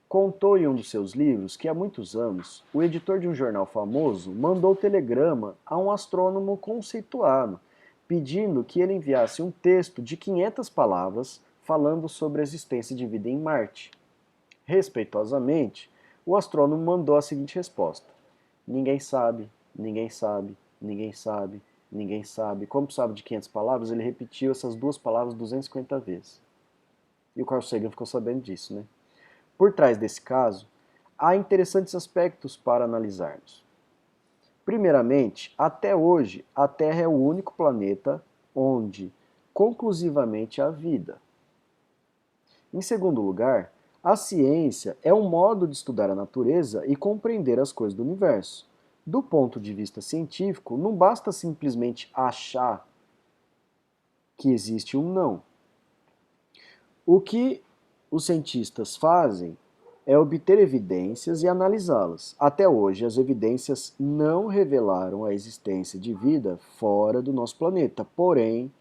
contou em um dos seus livros que há muitos anos o editor de um jornal famoso mandou telegrama a um astrônomo conceituado, pedindo que ele enviasse um texto de 500 palavras falando sobre a existência de vida em Marte. Respeitosamente, o astrônomo mandou a seguinte resposta: ninguém sabe, ninguém sabe, ninguém sabe, ninguém sabe. Como precisava de 500 palavras, ele repetiu essas duas palavras 250 vezes. E o Carl Sagan ficou sabendo disso, né? Por trás desse caso, há interessantes aspectos para analisarmos. Primeiramente, até hoje, a Terra é o único planeta onde conclusivamente há vida. Em segundo lugar, a ciência é um modo de estudar a natureza e compreender as coisas do universo. Do ponto de vista científico, não basta simplesmente achar que existe um não. O que os cientistas fazem é obter evidências e analisá-las. Até hoje, as evidências não revelaram a existência de vida fora do nosso planeta. Porém,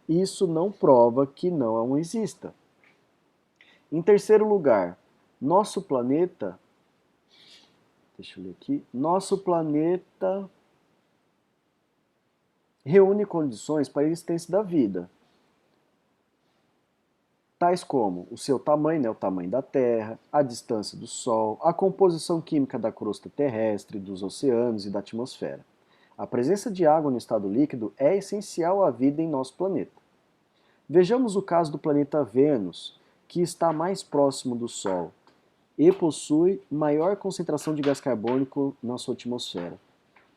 Isso não prova que não exista. Em terceiro lugar, nosso planeta, deixa eu ler aqui, nosso planeta reúne condições para a existência da vida, tais como o seu tamanho, né, o tamanho da Terra, a distância do Sol, a composição química da crosta terrestre, dos oceanos e da atmosfera. A presença de água no estado líquido é essencial à vida em nosso planeta. Vejamos o caso do planeta Vênus, que está mais próximo do Sol e possui maior concentração de gás carbônico na sua atmosfera.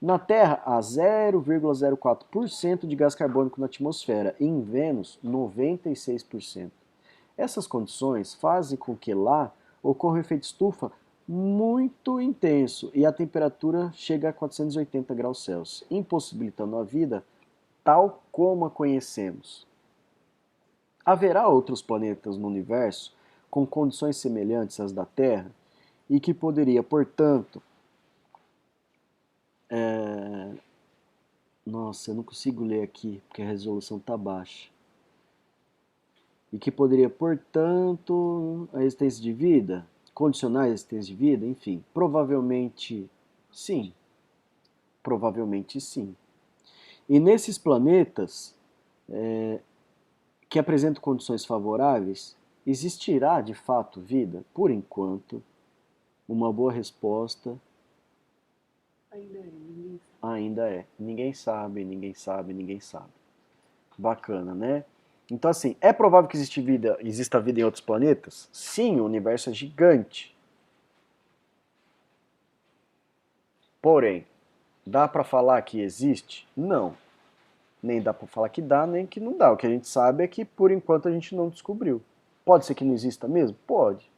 Na Terra, há 0,04% de gás carbônico na atmosfera, e em Vênus, 96%. Essas condições fazem com que lá ocorra um efeito estufa muito intenso e a temperatura chega a 480 graus Celsius, impossibilitando a vida tal como a conhecemos. Haverá outros planetas no universo com condições semelhantes às da Terra e que poderia, portanto, nossa, eu não consigo ler aqui porque a resolução está baixa. E que poderia, portanto, a existência de vida, condicionar a existência de vida, enfim, provavelmente sim. Provavelmente sim. E nesses planetas que apresentam condições favoráveis, existirá de fato vida? Por enquanto, uma boa resposta ainda é. Ninguém sabe, ninguém sabe, ninguém sabe. Bacana, né? Então, assim, é provável que exista vida em outros planetas? Sim, o universo é gigante. Porém, dá para falar que existe? Não. Nem dá para falar que dá, nem que não dá. O que a gente sabe é que, por enquanto, a gente não descobriu. Pode ser que não exista mesmo? Pode.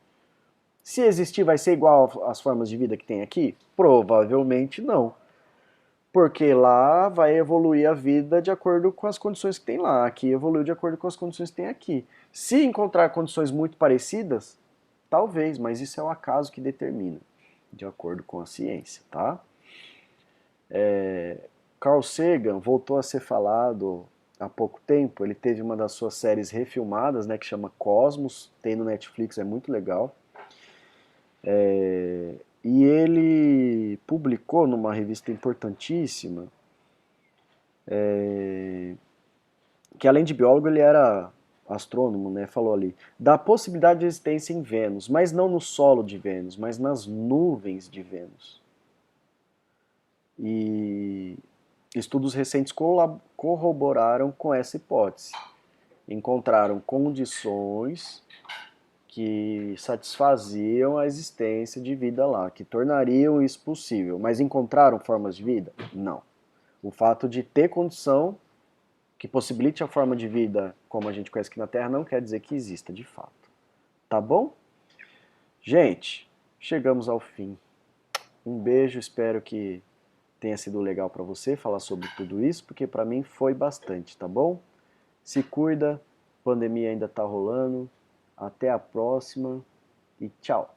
Se existir, vai ser igual às formas de vida que tem aqui? Provavelmente não. Porque lá vai evoluir a vida de acordo com as condições que tem lá. Aqui evoluiu de acordo com as condições que tem aqui. Se encontrar condições muito parecidas, talvez, mas isso é o acaso que determina, de acordo com a ciência, tá? Carl Sagan voltou a ser falado há pouco tempo. Ele teve uma das suas séries refilmadas, né, que chama Cosmos, tem no Netflix, é muito legal. E ele publicou numa revista importantíssima, que além de biólogo ele era astrônomo, né, falou ali, da possibilidade de existência em Vênus, mas não no solo de Vênus, mas nas nuvens de Vênus. E estudos recentes corroboraram com essa hipótese. Encontraram condições que satisfaziam a existência de vida lá, que tornariam isso possível. Mas encontraram formas de vida? Não. O fato de ter condição que possibilite a forma de vida como a gente conhece aqui na Terra não quer dizer que exista de fato. Tá bom? Gente, chegamos ao fim. Um beijo, espero que tenha sido legal para você falar sobre tudo isso, porque para mim foi bastante, tá bom? Se cuida, pandemia ainda tá rolando. Até a próxima e tchau!